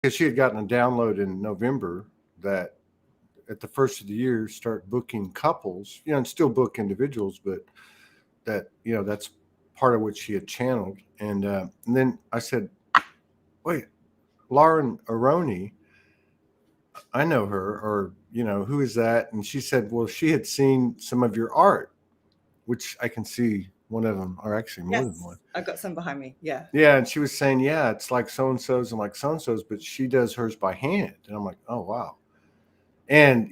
because she had gotten a download in November that at the first of the year start booking couples, and still book individuals, but that that's part of what she had channeled. And then I said, wait, Lauren Aroney, I know her, or who is that? And she said, well, she had seen some of your art, which I can see one of them, or actually more than one. Yes, I've got some behind me. Yeah. Yeah, and she was saying, yeah, it's like so and so's and like so and so's, but she does hers by hand. And I'm like, oh wow. And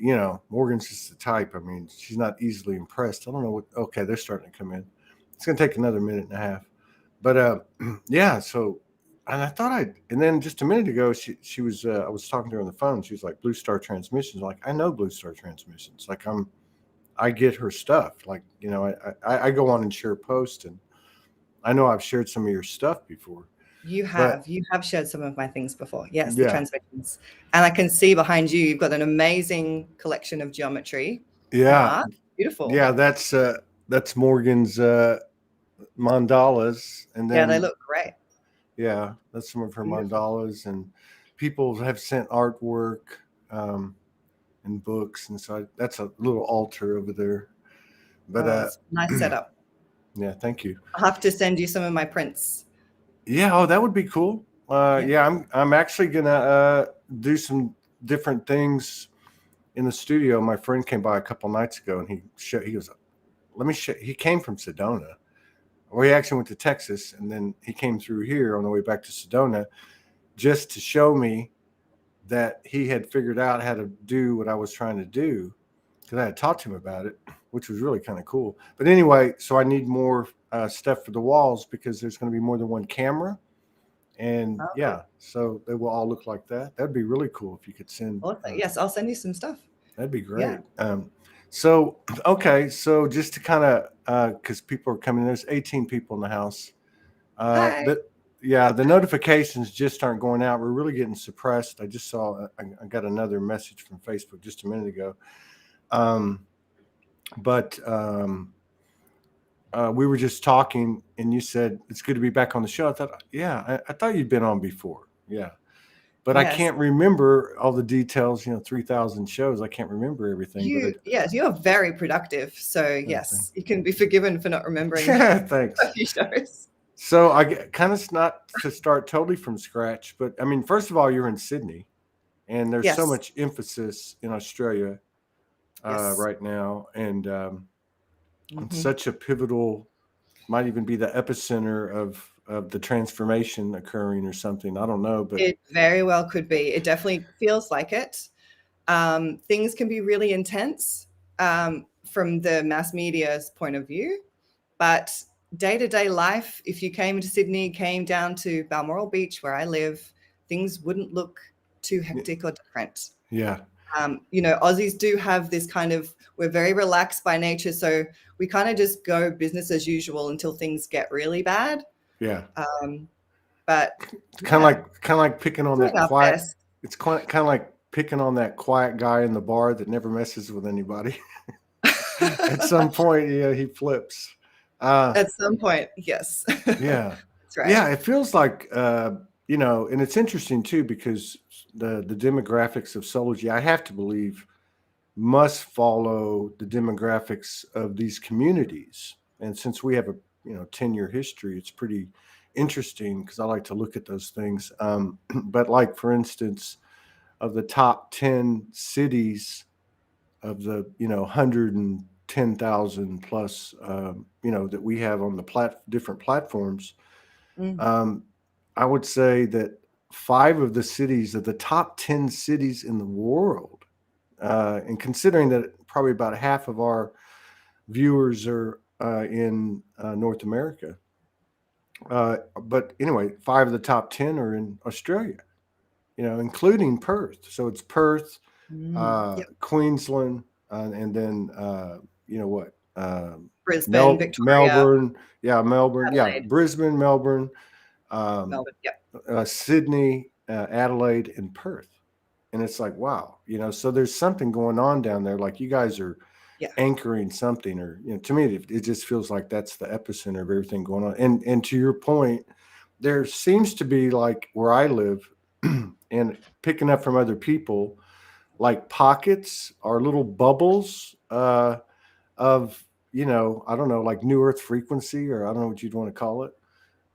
Morgan's just the type. I mean, she's not easily impressed. I don't know what. Okay, they're starting to come in. It's gonna take another minute and a half, but yeah. So, and I thought and then just a minute ago, she was. I was talking to her on the phone. She was like, Blue Star Transmissions. I'm like, I know Blue Star Transmissions. Like I get her stuff. Like I go on and share posts, and I know I've shared some of your stuff before. You But have shared some of my things before. Yes, the yeah, transmissions. And I can see behind you, you've got an amazing collection of geometry and yeah, art. Beautiful. yeah. That's Morgan's mandalas, and Yeah, they then look great. yeah, that's some of her Beautiful. mandalas, and people have sent artwork um, and books, and so that's a little altar over there. But Oh, it's a nice setup. yeah, thank you. I'll have to send you some of my prints. Yeah, oh, that would be cool. Yeah. Yeah, I'm actually gonna do some different things in the studio. My friend came by a couple nights ago, and he goes, "Let me show." He came from Sedona. Well, he actually went to Texas, and then he came through here on the way back to Sedona just to show me that he had figured out how to do what I was trying to do, because I had talked to him about it, which was really kind of cool. But anyway, so I need more stuff for the walls because there's going to be more than one camera. And Oh, cool. yeah, so they will all look like that. That'd be really cool if you could send. Awesome. Yes, I'll send you some stuff. That'd be Yeah. great. So okay, so just to kind of because people are coming, there's 18 people in the house. Hi. Yeah, the notifications just aren't going out. We're really getting suppressed. I just saw. I got another message from Facebook just a minute ago. Um, but we were just talking, and you said it's good to be back on the show. I thought, yeah, I thought you'd been on before. Yeah, but I Yes. can't remember all the details. 3,000 shows. I can't remember everything. Yes, you're very productive. So yes, you can be forgiven for not remembering Thanks. a few shows. So I kind of not to start totally from scratch, but I mean, first of all, you're in Sydney, and there's so Yes. much emphasis in Australia Yes. right now, and it's Hmm. such a pivotal, might even be the epicenter of the transformation occurring or something. I don't know, but It very well could be. It definitely feels like it. Things can be really intense from the mass media's point of view, but day-to-day life, if you came to Sydney, came down to Balmoral Beach where I live, things wouldn't look too hectic or different. yeah, Aussies do have this kind of, we're very relaxed by nature, so we kind of just go business as usual until things get really bad. yeah. But It's yeah, kind of like picking on doing that our quiet. best. It's kind of like picking on that quiet guy in the bar that never messes with anybody. At some point, yeah, he flips. Uh, At some point, yes. yeah, That's right. yeah. It feels like and it's interesting too because the demographics of Soulogy, I have to believe, must follow the demographics of these communities. And since we have a 10-year history, it's pretty interesting because I like to look at those things. But like for instance, of the top 10 cities of the 110,000 plus that we have on the different platforms, Mm. um, I would say that 5 of the top 10 cities in the world, and considering that probably about half of our viewers are in North America, but anyway, 5 of the top 10 are in Australia, including Perth. So it's Perth, Mm. Yep. Queensland, and then what? Brisbane, Victoria, Melbourne, yeah, Melbourne, yeah, Adelaide, Brisbane, Melbourne, um, Melbourne. Yep. Sydney, Adelaide, and Perth. And it's like, wow, so there's something going on down there. Like you guys are Yeah. anchoring something, or to me, it just feels like that's the epicenter of everything going on. And to your point, there seems to be, like where I live, and picking up from other people, like pockets or little bubbles of, I don't know, like new Earth frequency, or I don't know what you'd want to call it.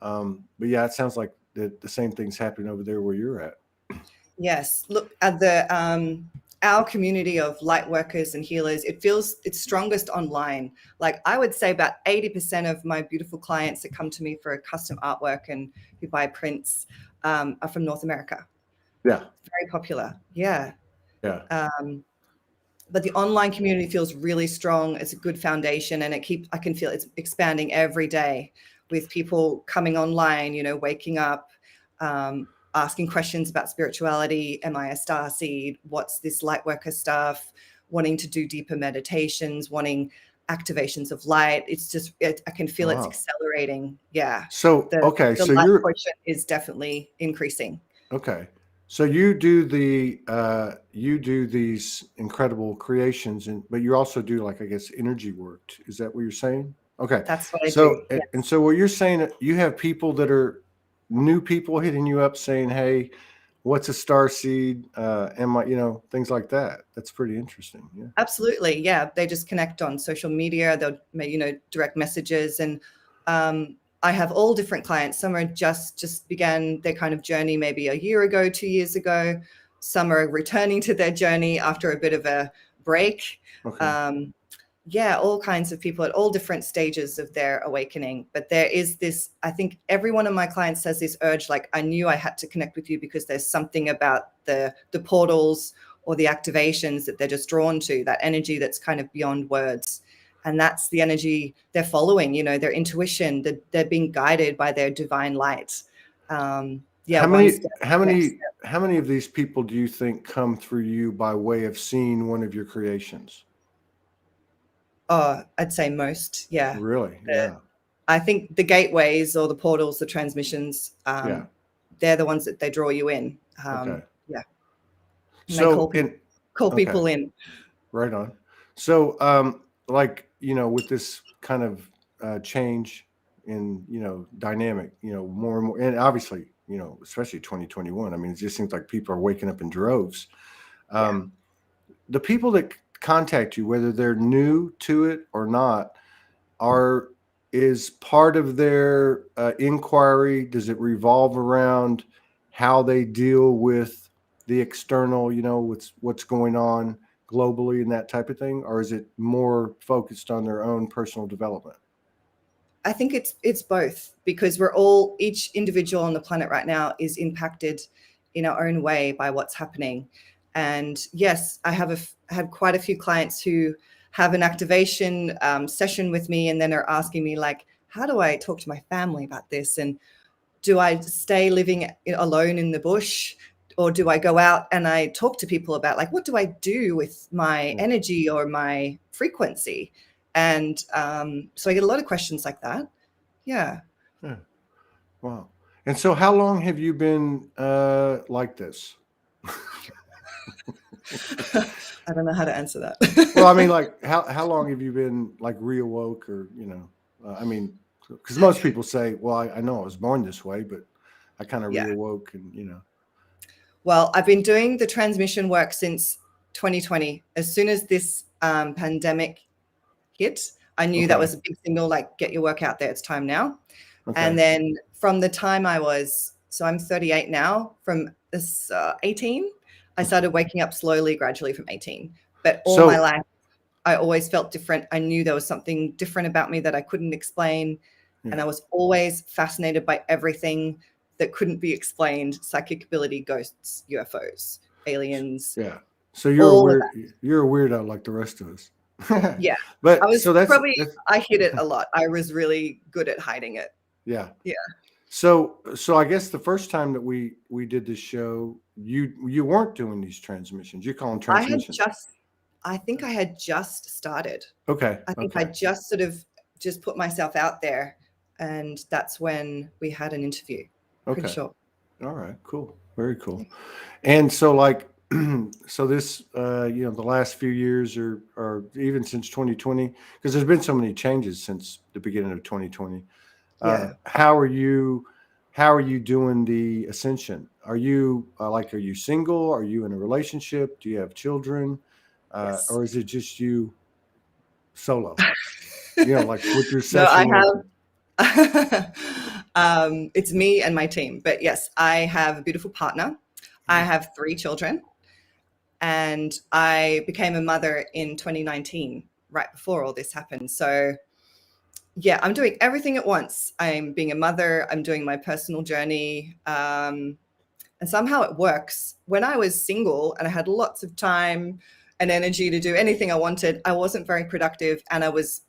But yeah, it sounds like the same thing's happening over there where you're at. Yes, look at the our community of light workers and healers. It feels it's strongest online. Like I would say about 80% of my beautiful clients that come to me for a custom artwork and who buy prints are from North America. Yeah. Very popular. Yeah. Yeah. But the online community feels really strong. It's a good foundation, and I can feel it's expanding every day with people coming online, waking up, asking questions about spirituality. Am I a starseed? What's this light worker stuff? Wanting to do deeper meditations, wanting activations of light. It's just, I can feel it's Wow. accelerating. Yeah. So, The okay. So light you're, quotient is definitely increasing. okay. So you do these incredible creations, but you also do, like, I guess, energy work. Is that what you're saying? Okay. That's what I So, do. and so what you're saying, you have people that are new people hitting you up saying, "Hey, what's a star seed?" Am I, things like that. That's pretty interesting. Yeah. Absolutely. Yeah. They just connect on social media. They'll, direct messages. And I have all different clients. Some are just began their kind of journey maybe a year ago, 2 years ago. Some are returning to their journey after a bit of a break. Okay. Yeah, all kinds of people at all different stages of their awakening. But there is this, I think every one of my clients has this urge, like, I knew I had to connect with you because there's something about the portals or the activations that they're just drawn to, that energy that's kind of beyond words. And that's the energy they're following, their intuition, that they're being guided by their divine light. How One many step, how next many step. how many of these people do you think come through you by way of seeing one of your creations? Oh, I'd say most. Yeah. Really? The, Yeah. I think the gateways or the portals, the transmissions, Yeah. they're the ones that they draw you in. Okay. Yeah. And they So, call okay, people in. right on. So, like, with this kind of change in, dynamic, more and more, and obviously, especially 2021. I mean, it just seems like people are waking up in droves. Yeah. Um, the people that contact you, whether they're new to it or not, are is part of their inquiry, does it revolve around how they deal with the external, what's going on globally and that type of thing, or is it more focused on their own personal development? I think it's both, because each individual on the planet right now is impacted in our own way by what's happening. And yes, I have quite a few clients who have an activation session with me, and then are asking me, like, how do I talk to my family about this? And do I stay living alone in the bush, or do I go out and I talk to people about, like, what do I do with my energy or my frequency? And so I get a lot of questions like that. Yeah. Yeah. Wow. And so how long have you been like this? I don't know how to answer that. Well, I mean, like, how long have you been, like, reawoke, or, I mean, because most people say, well, I know I was born this way, but I kind of Yeah. reawoke, and, Well, I've been doing the transmission work since 2020. As soon as this pandemic hit, I knew that Okay. was a big signal, like, get your work out there. It's time now. Okay. And then from the time so I'm 38 now, from this 18, I started waking up slowly, gradually from 18. But all my So, life, I always felt different. I knew there was something different about me that I couldn't explain. And yeah. I was always fascinated by everything that couldn't be explained: psychic ability, ghosts, UFOs, aliens, Yeah. So you're a all of that. weirdo like the rest of us. Yeah. But so I hid it a lot. I was really good at hiding it. yeah. Yeah. So I guess the first time that we did this show, you weren't doing these transmissions. You call them transmissions. I think I had just started. Okay. I think I Okay. just sort of just put myself out there, and that's when we had an interview. Pretty Okay. sure. All right. Cool. Very cool. And so, like, so this, the last few years, or even since 2020, because there's been so many changes since the beginning of 2020. Yeah. How are you how are you doing the ascension? Are you are you single? Are you in a relationship? Do you have children? Yes. Or is it just you solo? You know, like with your No, I session with. have it's me and my team. But yes, I have a beautiful partner. I have 3 children, and I became a mother in 2019, right before all this happened. So yeah, I'm doing everything at once. I'm being a mother, I'm doing my personal journey, and somehow it works. When I was single and I had lots of time and energy to do anything I wanted, I wasn't very productive, and I was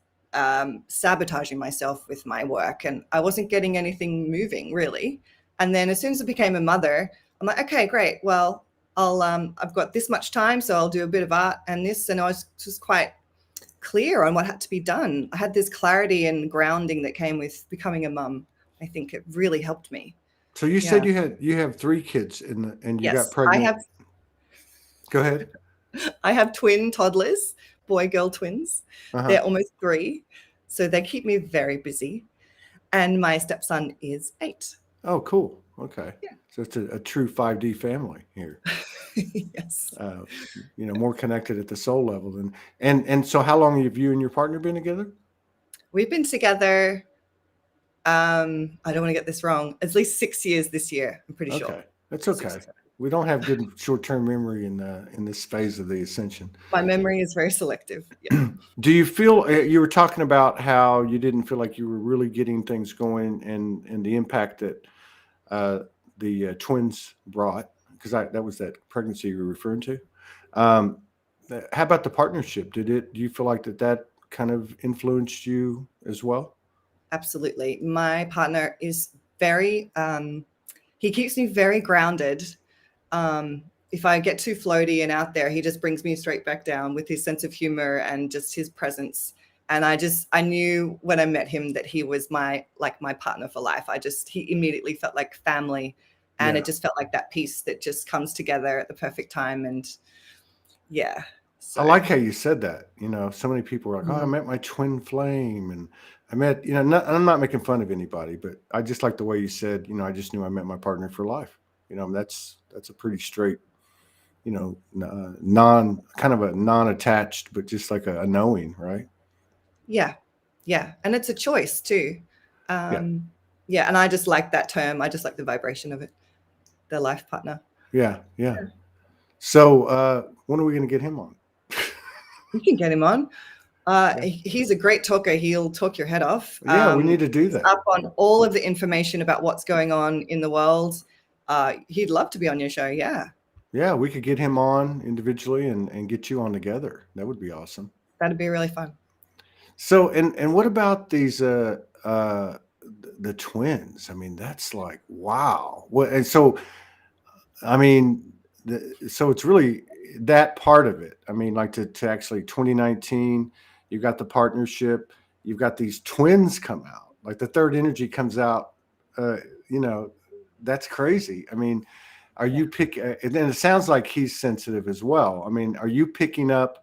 sabotaging myself with my work, and I wasn't getting anything moving really. And then as soon as I became a mother, I'm like, okay, great. Well, I've got this much time, so I'll do a bit of art and this. And I was just quite clear on what had to be done. I had this clarity and grounding that came with becoming a mum. I think it really helped me. So you said Yeah. you have 3 kids and you got Yes, I pregnant. have Go ahead. I have twin toddlers, boy girl twins. Uh-huh. They're almost 3, so they keep me very busy. And my stepson is 8. Oh, cool. Okay. Yeah. So it's a true 5D family here. Yes. Uh, you know, more connected at the soul level than and so how long have you and your partner been together? We've been together, I don't want to get this wrong, at least 6 years this year, I'm pretty sure. Okay. That's 6 okay. or 7. We don't have good short-term memory in this phase of the ascension. My memory is very selective. Yeah. Do you feel you were talking about how you didn't feel like you were really getting things going and the impact that uh, the twins brought, because that was that pregnancy you were referring to. Um, how about the partnership? Do you feel like that kind of influenced you as well? Absolutely. My partner is very, he keeps me very grounded. If I get too floaty and out there, he just brings me straight back down with his sense of humor and just his presence. And I knew when I met him that he was my partner for life. He immediately felt like family, and Yeah. it just felt like that piece that just comes together at the perfect time. And yeah, I so like how you said that. You know, so many people are like, "Oh, I mm, met my twin flame," and I met, you know, I'm not making fun of anybody, but I just like the way you said, you know, I just knew I met my partner for life. You know, that's a pretty straight, you know, non kind of a non-attached, but just like a knowing, right? yeah, yeah, and it's a choice too. Yeah, Yeah, and I just like that term. I just like the vibration of it, the life partner. yeah, yeah. So when are we going to get him on? You can get him on. Yeah, He's a great talker. He'll talk your head off. yeah, we need to do He's that. up on all of the information about what's going on in the world. He'd love to be on your show. Yeah, Yeah, we could get him on individually and get you on together. That would be awesome. that'd be really fun. So and what about these the twins? I mean, that's like wow. What and so I mean, so it's really that part of it. I mean, like to actually 2019, you've got the partnership, you've got these twins come out, like the third energy comes out. Uh, you know, that's crazy. I mean, are Yeah. you and then it sounds like he's sensitive as well. I mean, are you picking up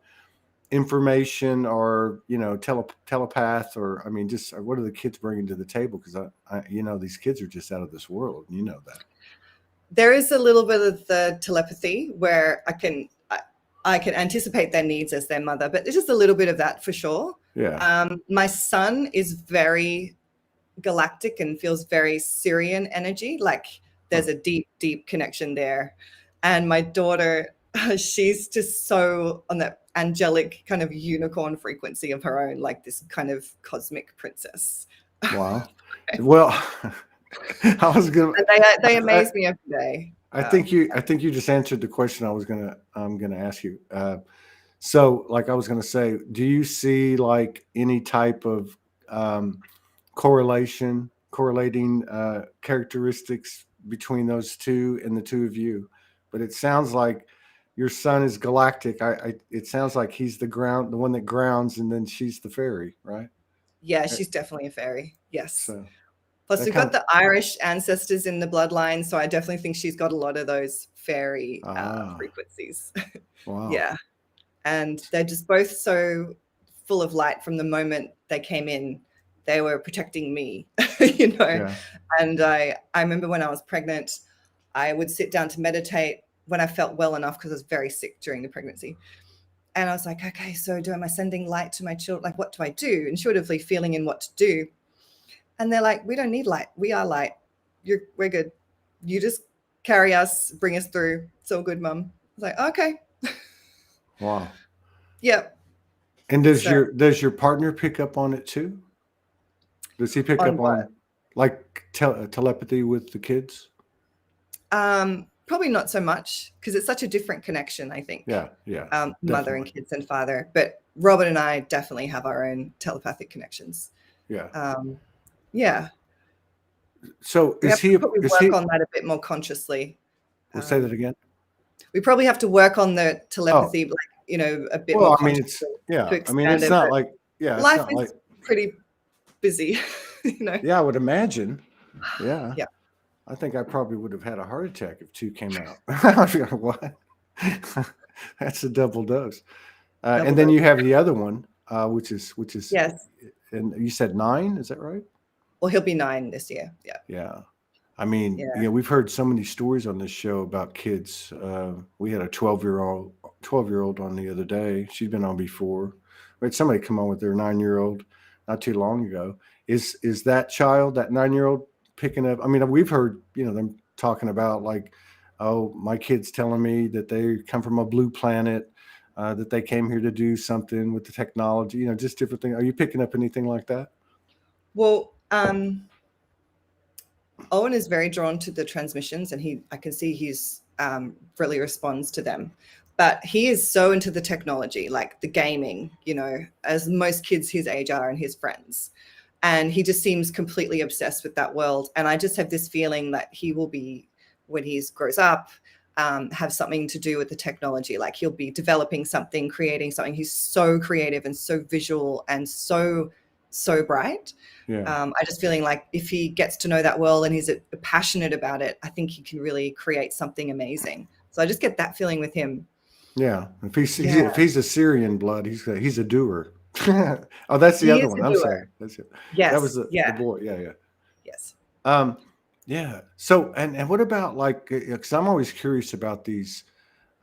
information or, you know, telepath or, I mean, just what are the kids bringing to the table? Because you know, these kids are just out of this world. And you know that. There is a little bit of the telepathy where I can anticipate their needs as their mother, but there's just a little bit of that for sure. Yeah. My son is very galactic and feels very Syrian energy. Like Huh. there's a deep, deep connection there. And my daughter, she's just so on that angelic kind of unicorn frequency of her own, like this kind of cosmic princess. Wow. Well, I was gonna. And they amaze me every day. I think you just answered the question I'm gonna ask you. So, like I was gonna say, do you see like any type of correlating characteristics between those two and the two of you? But it sounds like your son is galactic. It sounds like he's the one that grounds, and then she's the fairy, right? Yeah, Uh, she's definitely a fairy. Yes. So Plus, that we've kind got of the Irish ancestors in the bloodline, so I definitely think she's got a lot of those fairy ah frequencies. wow. Yeah, and they're just both so full of light from the moment they came in. they were protecting me, you know. Yeah. And I remember when I was pregnant, I would sit down to meditate when I felt well enough, because I was very sick during the pregnancy. And I was like, okay, so am I sending light to my children? Like, what do I do? Intuitively feeling in what to do. And they're like, we don't need light. We are light. We're good. You just carry us, bring us through. It's all good, Mum. I was like, okay. Wow. Yep. And does your partner pick up on it too? Does he pick On up what? on like telepathy with the kids? Probably not so much, because it's such a different connection, I think. Yeah. Mother and kids and father. But Robert and I definitely have our own telepathic connections. Yeah. Yeah. So We is have to he? probably Is work he? on that a bit more consciously. We'll say that again. We probably have to work on the telepathy, like, you know, a bit more Well, I mean, consciously to I mean, expand it's it. not But like, it's life not like, is pretty busy, you know. yeah, I would imagine. Yeah. Yeah. I think I probably would have had a heart attack if 2 came out. I was like, what? That's a double dose. And then you have the other one, which is, Yes. and you said 9, is that right? Well, he'll be 9 this year. Yeah. Yeah. I mean, Yeah. we've heard so many stories on this show about kids. We had a 12-year-old on the other day. She's been on before. We had somebody come on with their 9-year-old not too long ago. Is that child, that 9-year-old, picking up? I mean, we've heard, them talking about like, oh, my kid's telling me that they come from a blue planet, that they came here to do something with the technology, just different things. Are you picking up anything like that? Well, Owen is very drawn to the transmissions, and I can see he's really responds to them. But he is so into the technology, like the gaming, as most kids his age are and his friends. And he just seems completely obsessed with that world. And I just have this feeling that he will be, when he grows up, have something to do with the technology. Like he'll be developing something, creating something. He's so creative and so visual and so bright. Yeah. I just feeling like if he gets to know that world and he's passionate about it, I think he can really create something amazing. So I just get that feeling with him. Yeah. If he's a Syrian blood, he's a doer. Oh, that's the He other is one. a I'm doer. sorry. That's it. Yes. That was the boy. Yeah. Yes. Yeah. So, and what about like, because I'm always curious about these,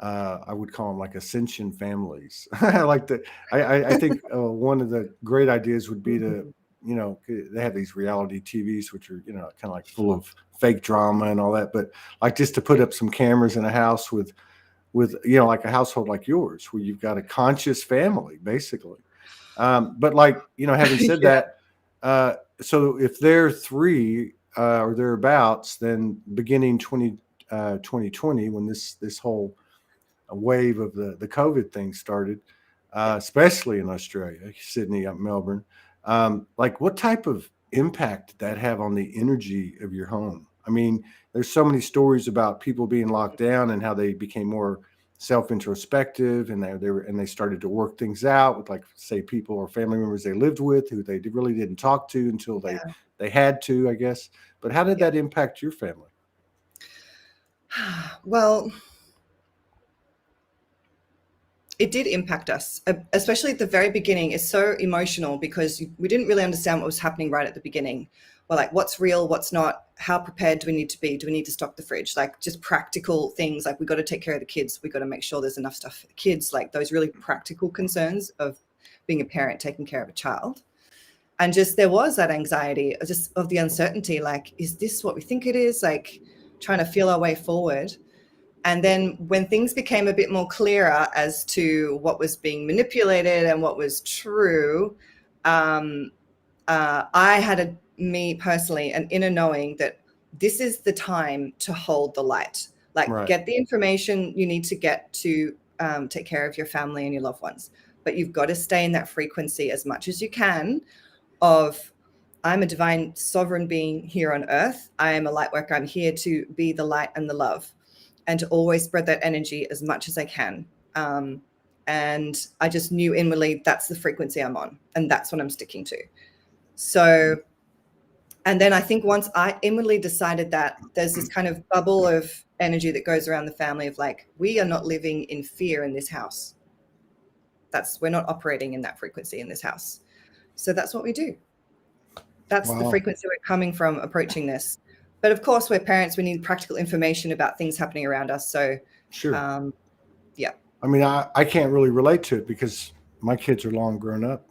I would call them like ascension families. I think one of the great ideas would be to, they have these reality TVs, which are, kind of like full of fake drama and all that, but like just to put up some cameras in a house with, like a household like yours, where you've got a conscious family, basically. But like, having said that, so if they're 3 or thereabouts, then beginning 2020, when this whole wave of the COVID thing started, especially in Australia, Sydney, up Melbourne, like what type of impact did that have on the energy of your home? I mean, there's so many stories about people being locked down and how they became more self-introspective, and they started to work things out with, like, say, people or family members they lived with who they really didn't talk to until they had to, I guess. But how did that impact your family? Well, it did impact us, especially at the very beginning. It's so emotional because we didn't really understand what was happening right at the beginning. We're like, what's real, what's not? How prepared do we need to be? Do we need to stock the fridge? Like just practical things, like we got to take care of the kids. We got to make sure there's enough stuff for the kids, like those really practical concerns of being a parent, taking care of a child. And just there was that anxiety just of the uncertainty, like, is this what we think it is? Like trying to feel our way forward. And then when things became a bit more clearer as to what was being manipulated and what was true, I had me personally, an inner knowing that this is the time to hold the light. Like get the information you need to get to take care of your family and your loved ones. But you've got to stay in that frequency as much as you can of, I'm a divine sovereign being here on earth. I am a light worker. I'm here to be the light and the love, and to always spread that energy as much as I can. And I just knew inwardly that's the frequency I'm on, and that's what I'm sticking to. So, and then I think once I inwardly decided that, there's this kind of bubble of energy that goes around the family of like, we are not living in fear in this house. We're not operating in that frequency in this house. So that's what we do. That's the Wow. frequency we're coming from approaching this. But of course, we're parents. We need practical information about things happening around us. So, Sure. yeah. I mean, I can't really relate to it because my kids are long grown up.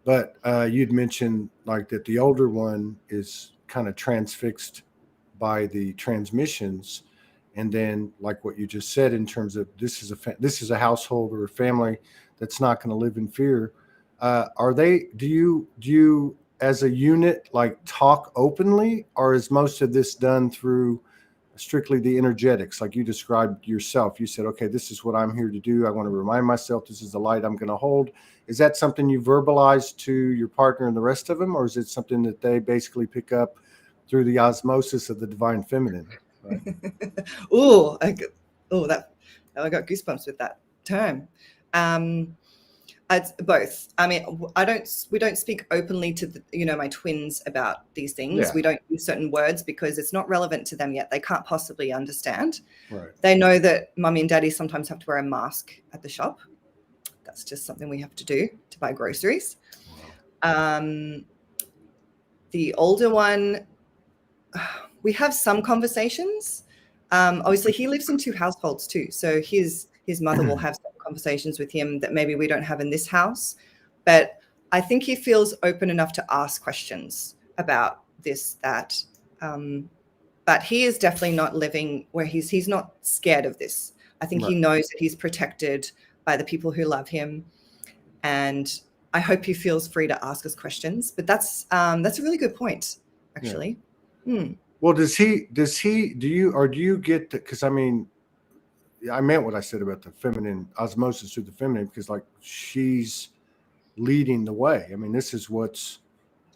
But you'd mentioned like that the older one is kind of transfixed by the transmissions, and then like what you just said in terms of this is a household or a family that's not going to live in fear. Are they? Do you as a unit like talk openly, or is most of this done through strictly the energetics like you described yourself? You said, okay, this is what I'm here to do. I want to remind myself this is the light I'm going to hold. Is that something you verbalize to your partner and the rest of them, or is it something that they basically pick up through the osmosis of the divine feminine? Right. Oh, that I got goosebumps with that term. It's both. I mean, we don't speak openly to my twins about these things. Yeah. We don't use certain words because it's not relevant to them yet. They can't possibly understand. Right. They know that mommy and daddy sometimes have to wear a mask at the shop. That's just something we have to do to buy groceries. Wow. The older one, we have some conversations. Obviously, he lives in 2 households too. So his mother will have some conversations with him that maybe we don't have in this house. But I think he feels open enough to ask questions about this, that. But he is definitely not living where he's not scared of this. I think he knows that he's protected by the people who love him. And I hope he feels free to ask us questions. But that's a really good point, actually. Yeah. Well, do you get, because I mean, I meant what I said about the feminine osmosis through the feminine, because like she's leading the way. I mean, this is what's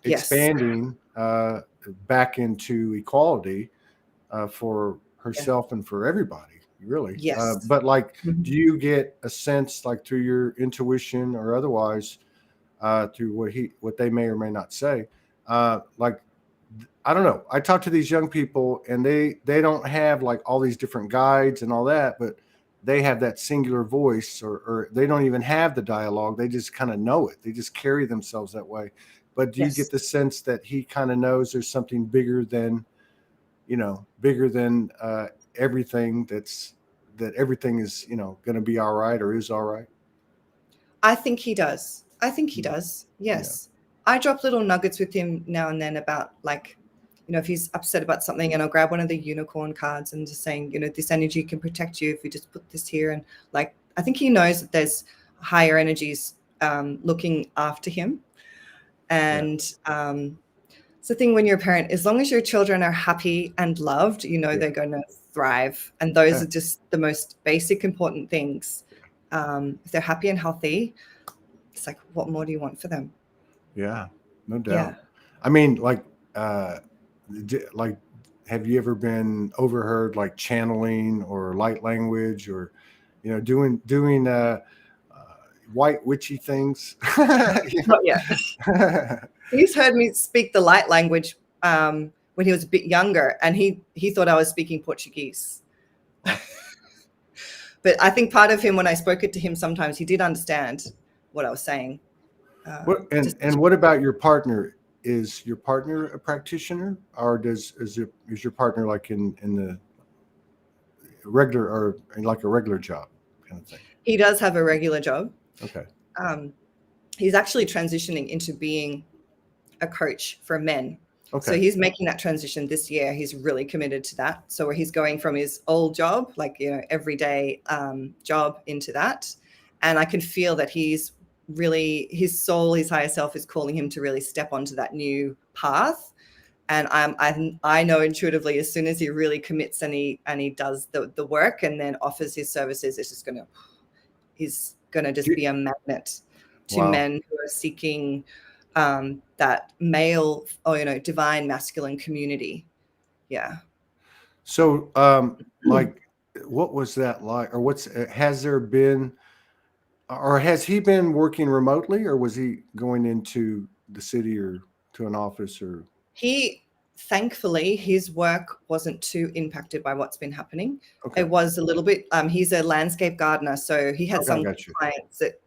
expanding back into equality for herself and for everybody, really. Yes. But like, do you get a sense, like through your intuition or otherwise, through what they may or may not say, like, I don't know. I talk to these young people and they don't have like all these different guides and all that, but they have that singular voice, or they don't even have the dialogue. They just kind of know it. They just carry themselves that way. But do you get the sense that he kind of knows there's something bigger than everything, that everything is, going to be all right or is all right? I think he does. Yes. Yeah. I drop little nuggets with him now and then about, like, if he's upset about something, and I'll grab one of the unicorn cards and just saying, this energy can protect you if you just put this here. And like, I think he knows that there's higher energies looking after him. And it's the thing when you're a parent, as long as your children are happy and loved, they're going to thrive. And those are just the most basic, important things. If they're happy and healthy, it's like, what more do you want for them? Yeah, no doubt. Yeah. I mean, like, have you ever been overheard like channeling or light language, or, doing white witchy things? Not yet. He's heard me speak the light language when he was a bit younger, and he thought I was speaking Portuguese. But I think part of him, when I spoke it to him, sometimes he did understand what I was saying. And what about your partner? Is your partner a practitioner, or is your partner like in the regular, or like a regular job kind of thing? He does have a regular job. Okay. He's actually transitioning into being a coach for men. Okay. So he's making that transition this year. He's really committed to that. So where he's going from his old job, like, everyday job, into that. And I can feel that he's really, his soul, his higher self is calling him to really step onto that new path. And I know intuitively, as soon as he really commits and he does the work and then offers his services, he's gonna just be a magnet to men who are seeking that male, or divine masculine community. Yeah. So like, what was that like, or has there been, or has he been working remotely, or was he going into the city or to an office? Or thankfully his work wasn't too impacted by what's been happening. It was a little bit, he's a landscape gardener, so he had some clients that,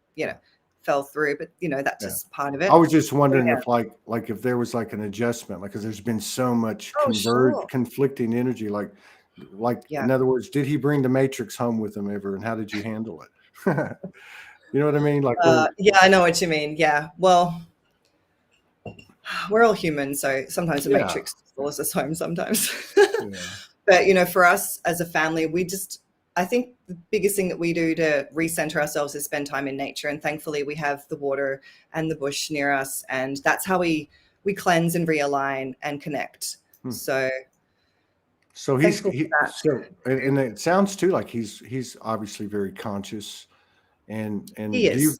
fell through, but that's Yeah. just part of I it. was just wondering Yeah. if like if there was like an adjustment, like because there's been so much Oh, sure. conflicting energy, like Yeah. in other words, did he bring the Matrix home with him ever, and how did you handle it? You know what I mean? Like Yeah, I know what you mean. Yeah. Well, we're all human, so sometimes the yeah, matrix follows us home sometimes. yeah. But for us as a family, I think the biggest thing that we do to recenter ourselves is spend time in nature, and thankfully we have the water and the bush near us, and that's how we cleanse and realign and connect. Hmm. So So thankful for that. and it sounds too like he's obviously very conscious, and He do you is.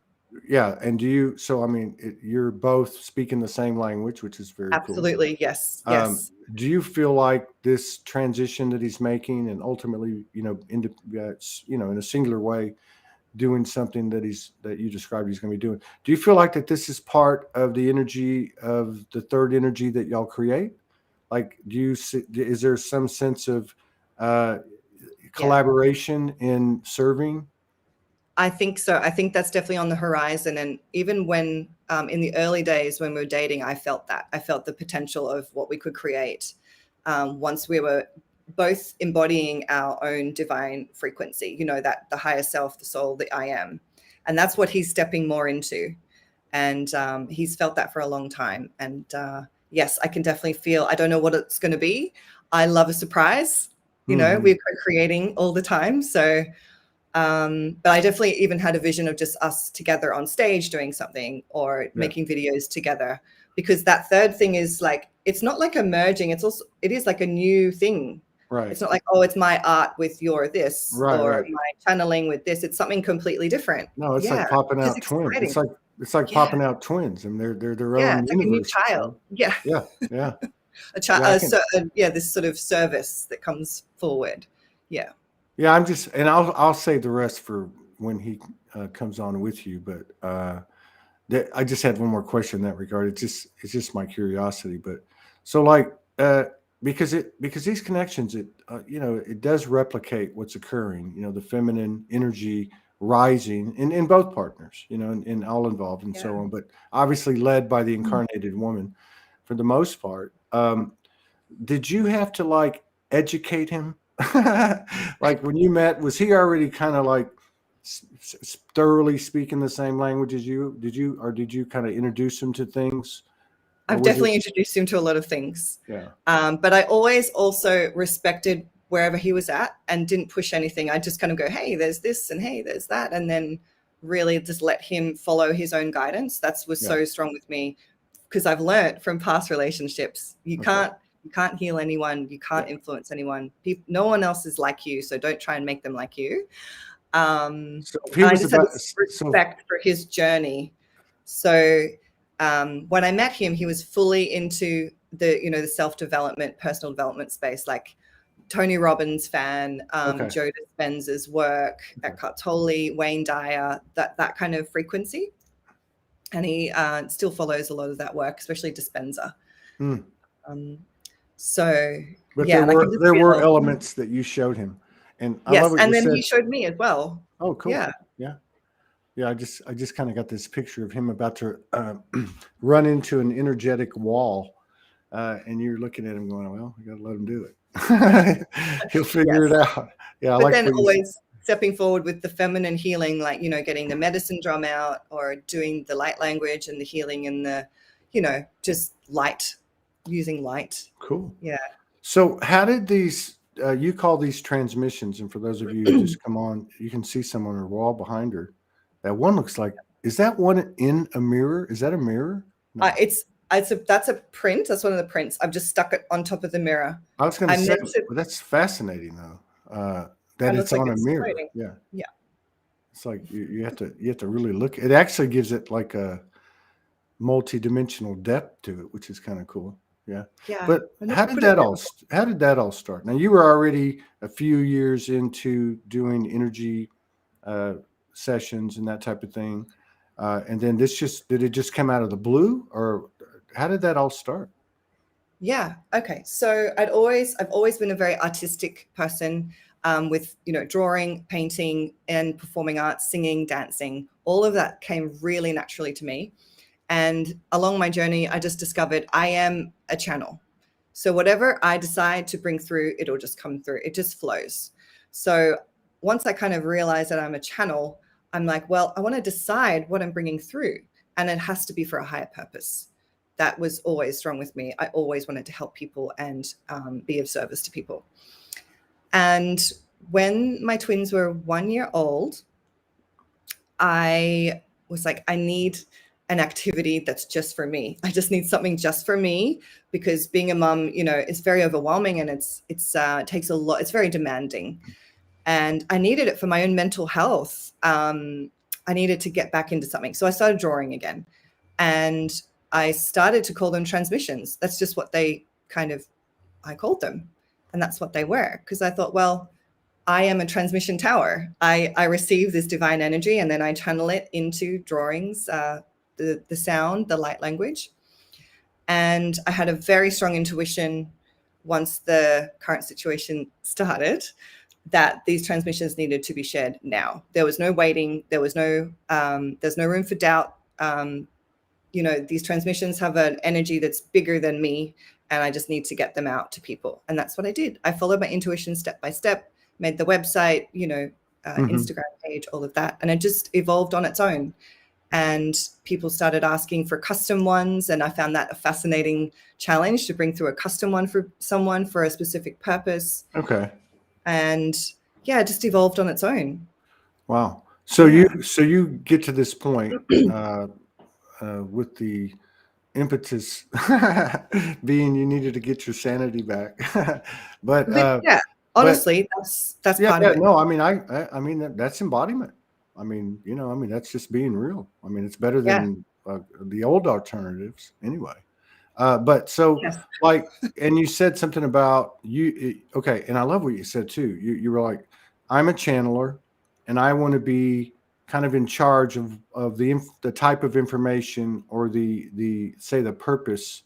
yeah, and do you, so I mean you're both speaking the same language, which is very cool. Absolutely. Yes. Yes. Do you feel like this transition that he's making, and ultimately, into in a singular way, doing something that you described he's going to be doing? Do you feel like that this is part of the energy of the third energy that y'all create? Like, is there some sense of uh, Yeah. collaboration in serving? I think so. I think that's definitely on the horizon. And even when in the early days when we were dating, I felt that. I felt the potential of what we could create once we were both embodying our own divine frequency, that the higher self, the soul, the I am. And that's what he's stepping more into. And he's felt that for a long time. And yes, I can definitely feel, I don't know what it's going to be. I love a surprise. Mhm. We're creating all the time. So but I definitely even had a vision of just us together on stage doing something or Yeah. making videos together, because that third thing is like, it's not like a merging. It is like a new thing. Right. It's not like, oh, it's my art with your this Right. or Right. my channeling with this. It's something completely different. No, it's Yeah. like popping Which is out twins. exciting. It's like Yeah. popping out twins, and they're their Yeah. own It's like a new universes. child. Yeah. Yeah. Yeah. This sort of service that comes forward. Yeah. Yeah, and I'll save the rest for when he comes on with you. But I just had one more question in that regard. It's just my curiosity. But so like because these connections, it does replicate what's occurring. The feminine energy rising in both partners. And all involved and so Yeah. on. But obviously led by the incarnated woman for the most part. Did you have to like educate him? Like when you met, was he already kind of like thoroughly speaking the same language as you? Did you kind of introduce him to things? Or I've was it? definitely introduced him to a lot of things. Yeah. But I always also respected wherever he was at and didn't push anything. I just kind of go, hey, there's this and hey, there's that. And then really just let him follow his own guidance. That was Yeah. so strong with me because I've learned from past relationships. You can't heal anyone. You can't influence anyone. No one else is like you. So don't try and make them like you. So if he I was just had about this respect for his journey. So when I met him, he was fully into the self-development, personal development space, like Tony Robbins fan, Joe Dispenza's work, Eckhart Tolle, Wayne Dyer, that kind of frequency. And he still follows a lot of that work, especially Dispenza. But yeah, there were elements that you showed him, and I love yes, what and you then said. he showed me as well. Oh, cool. Yeah. Yeah. Yeah, I just kind of got this picture of him about to run into an energetic wall, and you're looking at him going, "Well, we got to let him do it. He'll figure it out." Yeah, I But like then what you always stepping forward with the feminine healing, like, getting the medicine drum out or doing the light language and the healing and the, just light, using light. Cool. Yeah. So, how did these? You call these transmissions, and for those of you who just come on, you can see some on her wall behind her. That one looks like. Is that one in a mirror? Is that a mirror? No. That's a print. That's one of the prints. I've just stuck it on top of the mirror. I was going to say, well, that's fascinating though. That it's on a mirror. Floating. Yeah. Yeah. It's like you have to really look. It actually gives it like a multi-dimensional depth to it, which is kind of cool. Yeah. Yeah. But how did that all start? Now you were already a few years into doing energy sessions and that type of thing. And then did it just come out of the blue, or how did that all start? Yeah. Okay. So I've always been a very artistic person, with, drawing, painting and performing arts, singing, dancing, All of that came really naturally to me. And along my journey, I just discovered I am a channel. So whatever I decide to bring through, it'll just come through. It just flows. So once I kind of realized that I'm a channel, I'm like, well, I want to decide what I'm bringing through, and it has to be for a higher purpose. That was always strong with me. I always wanted to help people and be of service to people. And when my twins were 1 year old, I was like, I need an activity that's just for me. I just need something just for me, because being a mum, you know, is very overwhelming, and it takes a lot. It's very demanding, and I needed it for my own mental health. I needed to get back into something. So I started drawing again, and I started to call them transmissions. That's just what I called them. And that's what they were, because I thought, well, I am a transmission tower. I receive this divine energy, and then I channel it into drawings, the sound, the light language. And I had a very strong intuition once the current situation started, that these transmissions needed to be shared now. There was no waiting. There's no room for doubt. You know, these transmissions have an energy that's bigger than me, and I just need to get them out to people. And that's what I did. I followed my intuition step by step, made the website, you know, Instagram page, all of that. And it just evolved on its own. And people started asking for custom ones. And I found that a fascinating challenge, to bring through a custom one for someone for a specific purpose. Okay. And yeah, it just evolved on its own. Wow. So you get to this point with the impetus being you needed to get your sanity back. But yeah, honestly, that's part of it. No, I mean that's embodiment. I mean, you know, I mean that's just being real. I mean, it's better than the old alternatives anyway. But so like, and you said something about okay, and I love what you said too. You were like, I'm a channeler, and I want to be kind of in charge of the type of information, or the say the purpose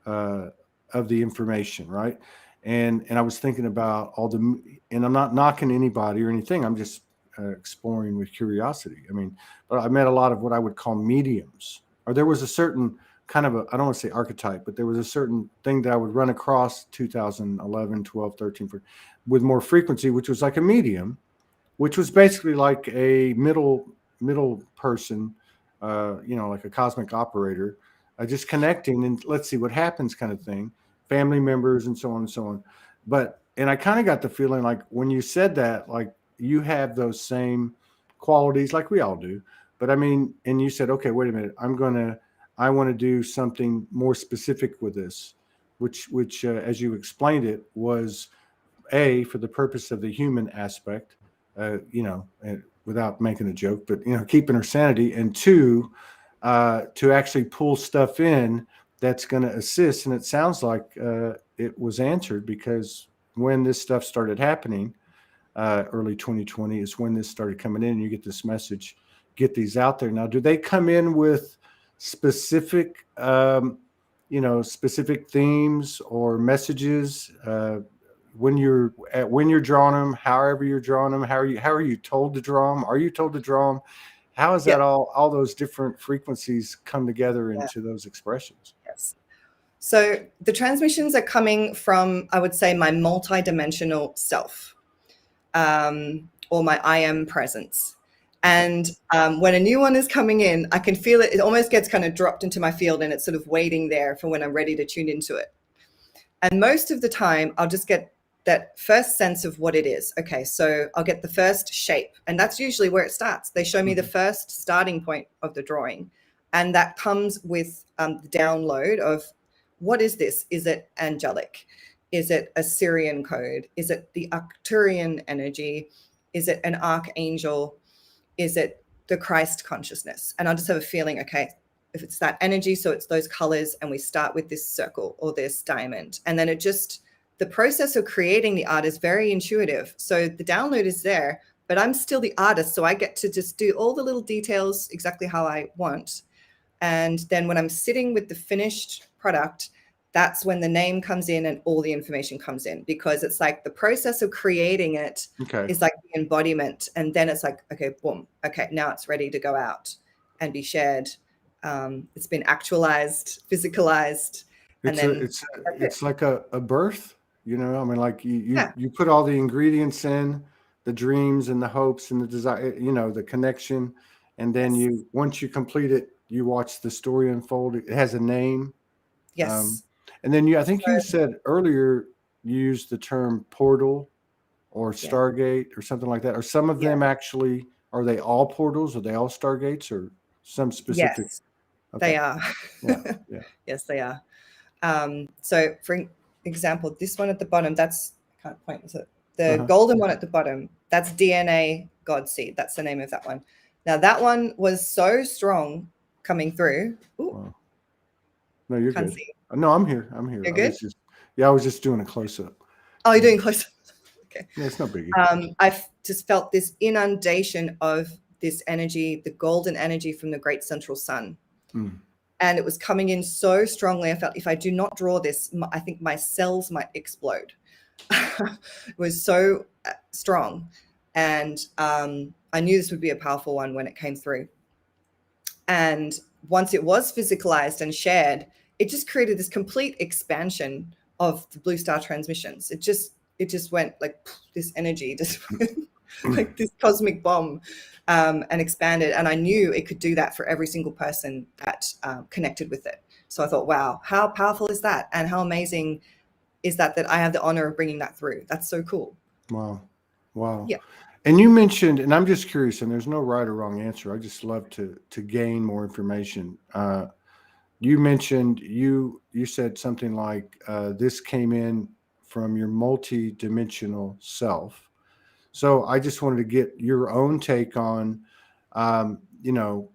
of the information, right? And I was thinking about and I'm not knocking anybody or anything. I'm just exploring with curiosity. I mean, but I met a lot of what I would call mediums, or there was a certain kind of I don't want to say archetype, but there was a certain thing that I would run across 2011, 12, 13 with more frequency, which was like a medium, which was basically like a middle person, you know, like a cosmic operator, just connecting and let's see what happens kind of thing, family members and so on and so on. And I kind of got the feeling like when you said that, like you have those same qualities like we all do. But I mean, and you said, okay, wait a minute, I want to do something more specific with this, which as you explained it, was for the purpose of the human aspect, you know, without making a joke, but, you know, keeping her sanity, and two, to actually pull stuff in that's going to assist. And it sounds like it was answered, because when this stuff started happening, early 2020 is when this started coming in, and you get this message, get these out there. Now, do they come in with specific, you know, specific themes or messages, when you're drawing them, however you're drawing them, how are you told to draw them? Are you told to draw them? How is that all those different frequencies come together into those expressions? Yes. So the transmissions are coming from, I would say, my multidimensional self, or my I am presence. And when a new one is coming in, I can feel it. It almost gets kind of dropped into my field, and it's sort of waiting there for when I'm ready to tune into it. And most of the time, I'll just get that first sense of what it is. Okay, so I'll get the first shape, and that's usually where it starts. They show me the first starting point of the drawing, and that comes with the download of, what is this? Is it angelic? Is it a Syrian code? Is it the Arcturian energy? Is it an archangel? Is it the Christ consciousness? And I'll just have a feeling, okay, if it's that energy, so it's those colors, and we start with this circle or this diamond. And then the process of creating the art is very intuitive. So the download is there, but I'm still the artist. So I get to just do all the little details exactly how I want. And then when I'm sitting with the finished product, that's when the name comes in and all the information comes in, because it's like the process of creating it is like the embodiment. And then it's like, okay, boom. Okay, now it's ready to go out and be shared. It's been actualized, physicalized. And then it's like a birth, you know, I mean, like you put all the ingredients in, the dreams and the hopes and the desire, you know, the connection. And then once you complete it, you watch the story unfold. It has a name. Yes. And then I think you said earlier, you used the term portal or Stargate or something like that. Are some of them actually, are they all portals? Are they all Stargates or some specific? Yes, they are. Yeah. Yes, they are. So for example, this one at the bottom, that's, I can't point to it. The golden one at the bottom, that's DNA God seed. That's the name of that one. Now that one was so strong coming through. Wow. No, you're Can't good. see. No, I'm here. You're good? I was just doing a close up. Oh, you're doing close up. Okay. Yeah, it's no biggie. I've just felt this inundation of this energy, the golden energy from the great central sun. And it was coming in so strongly. I felt if I do not draw this, I think my cells might explode. It was so strong. And I knew this would be a powerful one when it came through. And once it was physicalized and shared, it just created this complete expansion of the blue star transmissions. It just went like this energy, just like this cosmic bomb, and expanded. And I knew it could do that for every single person that connected with it. So I thought, wow, how powerful is that? And how amazing is that I have the honor of bringing that through. That's so cool. Wow. Yeah. And you mentioned, and I'm just curious, and there's no right or wrong answer. I just love to gain more information. You mentioned, you said something like, this came in from your multi-dimensional self. So I just wanted to get your own take on, you know,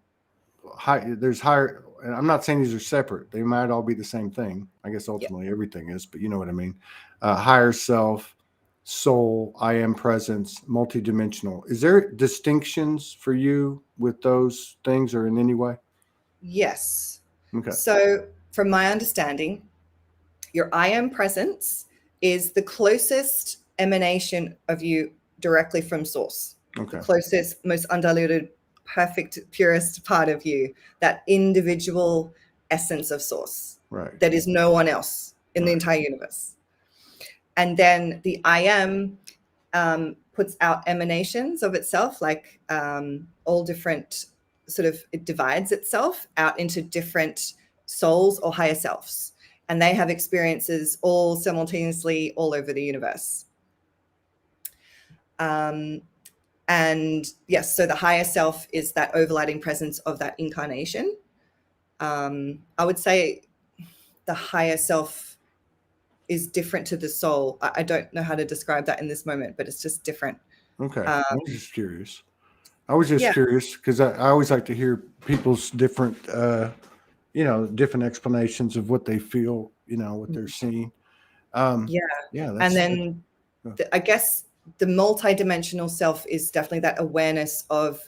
there's higher, and I'm not saying these are separate. They might all be the same thing. I guess ultimately everything is, but you know what I mean? Higher self, soul, I am presence, multidimensional. Is there distinctions for you with those things or in any way? Yes. Okay. So from my understanding, your I am presence is the closest emanation of you directly from source. Okay. The closest, most undiluted, perfect, purest part of you, that individual essence of source. Right. That is no one else in the entire universe. And then the I am puts out emanations of itself, like all different it divides itself out into different souls or higher selves. And they have experiences all simultaneously all over the universe. And yes, so the higher self is that overlighting presence of that incarnation. I would say the higher self is different to the soul. I don't know how to describe that in this moment, but it's just different. Okay. I was just curious. Curious because I always like to hear people's different, different explanations of what they feel, what they're seeing. And then I guess the multidimensional self is definitely that awareness of,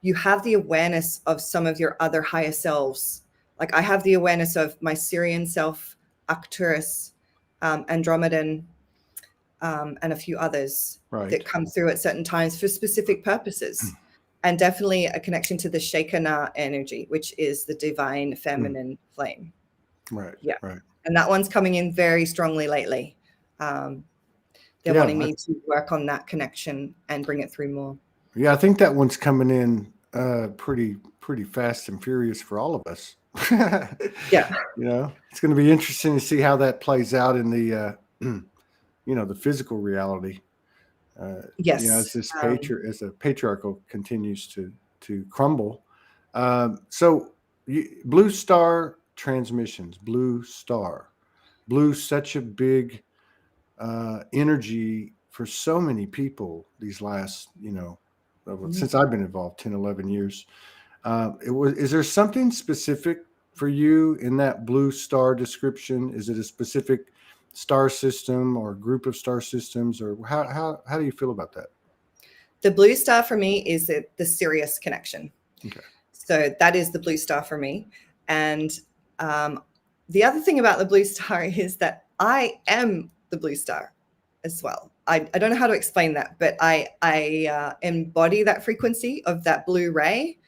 you have the awareness of some of your other higher selves. Like I have the awareness of my Syrian self, Arcturus, Andromedan, and a few others that come through at certain times for specific purposes. And definitely a connection to the Shekinah energy, which is the divine feminine flame. Right. Yeah. Right. And that one's coming in very strongly lately. They're wanting me to work on that connection and bring it through more. Yeah, I think that one's coming in pretty fast and furious for all of us. Yeah. It's going to be interesting to see how that plays out in the the physical reality. Yes. As this as the patriarchal continues to crumble. So blue star transmissions, blue star, such a big energy for so many people these last, since I've been involved 10, 11 years. Is there something specific for you in that blue star description? Is it a specific star system or group of star systems, or how do you feel about that? The blue star for me is the Sirius connection. Okay. So that is the blue star for me. And the other thing about the blue star is that I am the blue star as well. I don't know how to explain that, but I embody that frequency of that blue ray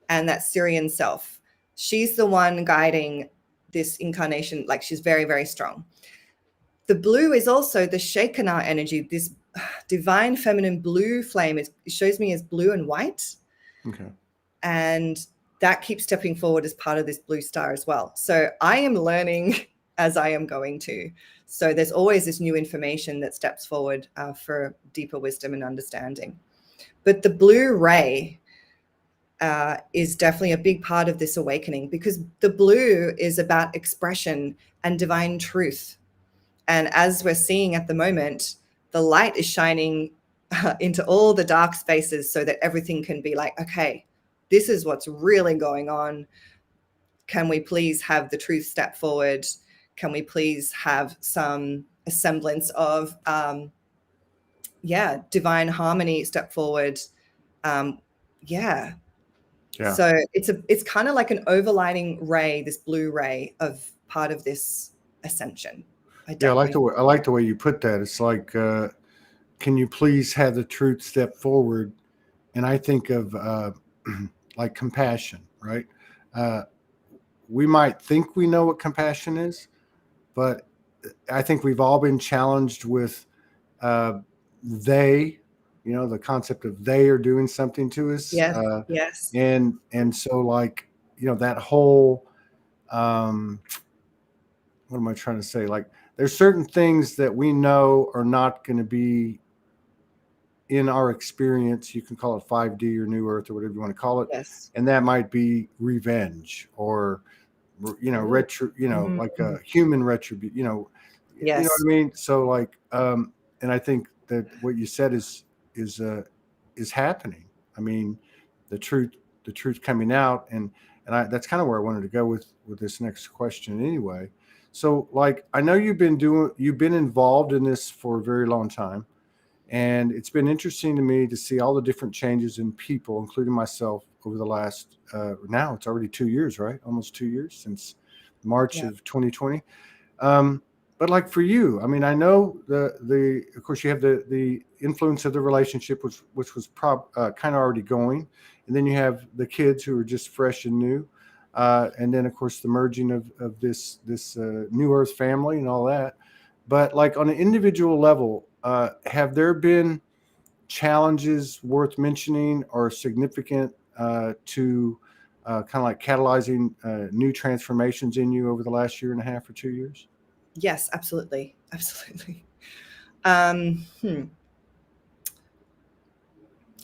and that Syrian self. She's the one guiding this incarnation. Like, she's very, very strong. The blue is also the Shekinah energy, this divine feminine blue flame. It shows me as blue and white. Okay. And that keeps stepping forward as part of this blue star as well. So I am learning as I am going to. So there's always this new information that steps forward for deeper wisdom and understanding. But the blue ray is definitely a big part of this awakening, because the blue is about expression and divine truth. And as we're seeing at the moment, the light is shining into all the dark spaces so that everything can be like, okay, this is what's really going on. Can we please have the truth step forward? Can we please have a semblance of, divine harmony step forward? Yeah. So it's kind of like an overlining ray, this blue ray of part of this ascension. I like the way you put that. It's like, can you please have the truth step forward? And I think of like compassion, right? We might think we know what compassion is, but I think we've all been challenged with they, the concept of they are doing something to us. Yes. And so, like, that whole, what am I trying to say? Like, there's certain things that we know are not going to be in our experience. You can call it 5D or New Earth or whatever you want to call it. Yes. And that might be revenge or, like a human retribution, Yes. You know what I mean? So, like, and I think that what you said is happening. I mean, the truth coming out, and that's kind of where I wanted to go with this next question anyway. So, like, I know you've been involved in this for a very long time, and it's been interesting to me to see all the different changes in people, including myself, over the last, now it's already 2 years, right? Almost 2 years since March of 2020. But like for you, I mean, I know of course you have the influence of the relationship, which was kind of already going. And then you have the kids who are just fresh and new. And then, of course, the merging of this New Earth family and all that. But like on an individual level, have there been challenges worth mentioning or significant to kind of like catalyzing new transformations in you over the last year and a half or 2 years? Yes, absolutely. Absolutely. I'm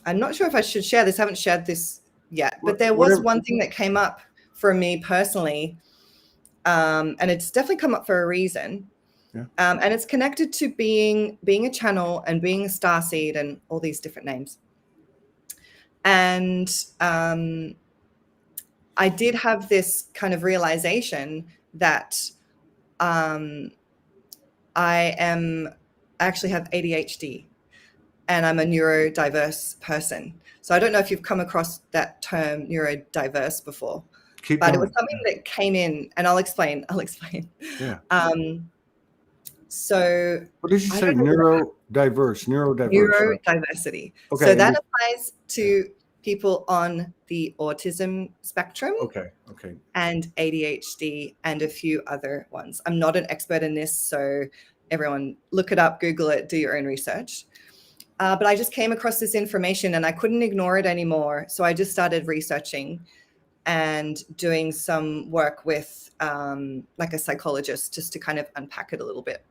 not sure if I should share this. I haven't shared this yet, but there was one thing that came up for me personally, and it's definitely come up for a reason. Yeah. And it's connected to being a channel and being a starseed and all these different names. And I did have this kind of realization that I actually have ADHD, and I'm a neurodiverse person. So I don't know if you've come across that term neurodiverse before, but it was something that came in, and I'll explain. Yeah. So what did you say? Neurodiversity. Neurodiversity. Okay. So that applies to people on the autism spectrum. Okay. And ADHD and a few other ones. I'm not an expert in this, so everyone look it up, Google it, do your own research. But I just came across this information and I couldn't ignore it anymore. So I just started researching and doing some work with like a psychologist just to kind of unpack it a little bit.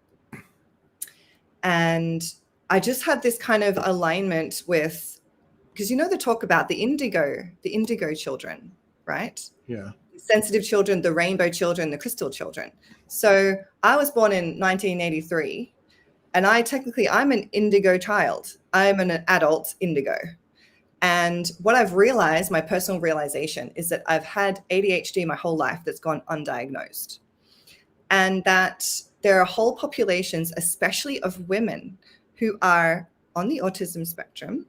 And I just had this kind of alignment with, because they talk about the indigo children, right? Yeah. Sensitive children, the rainbow children, the crystal children. So I was born in 1983, and I'm an indigo child. I'm an adult indigo. And what I've realized, my personal realization, is that I've had ADHD my whole life that's gone undiagnosed. And that there are whole populations, especially of women, who are on the autism spectrum,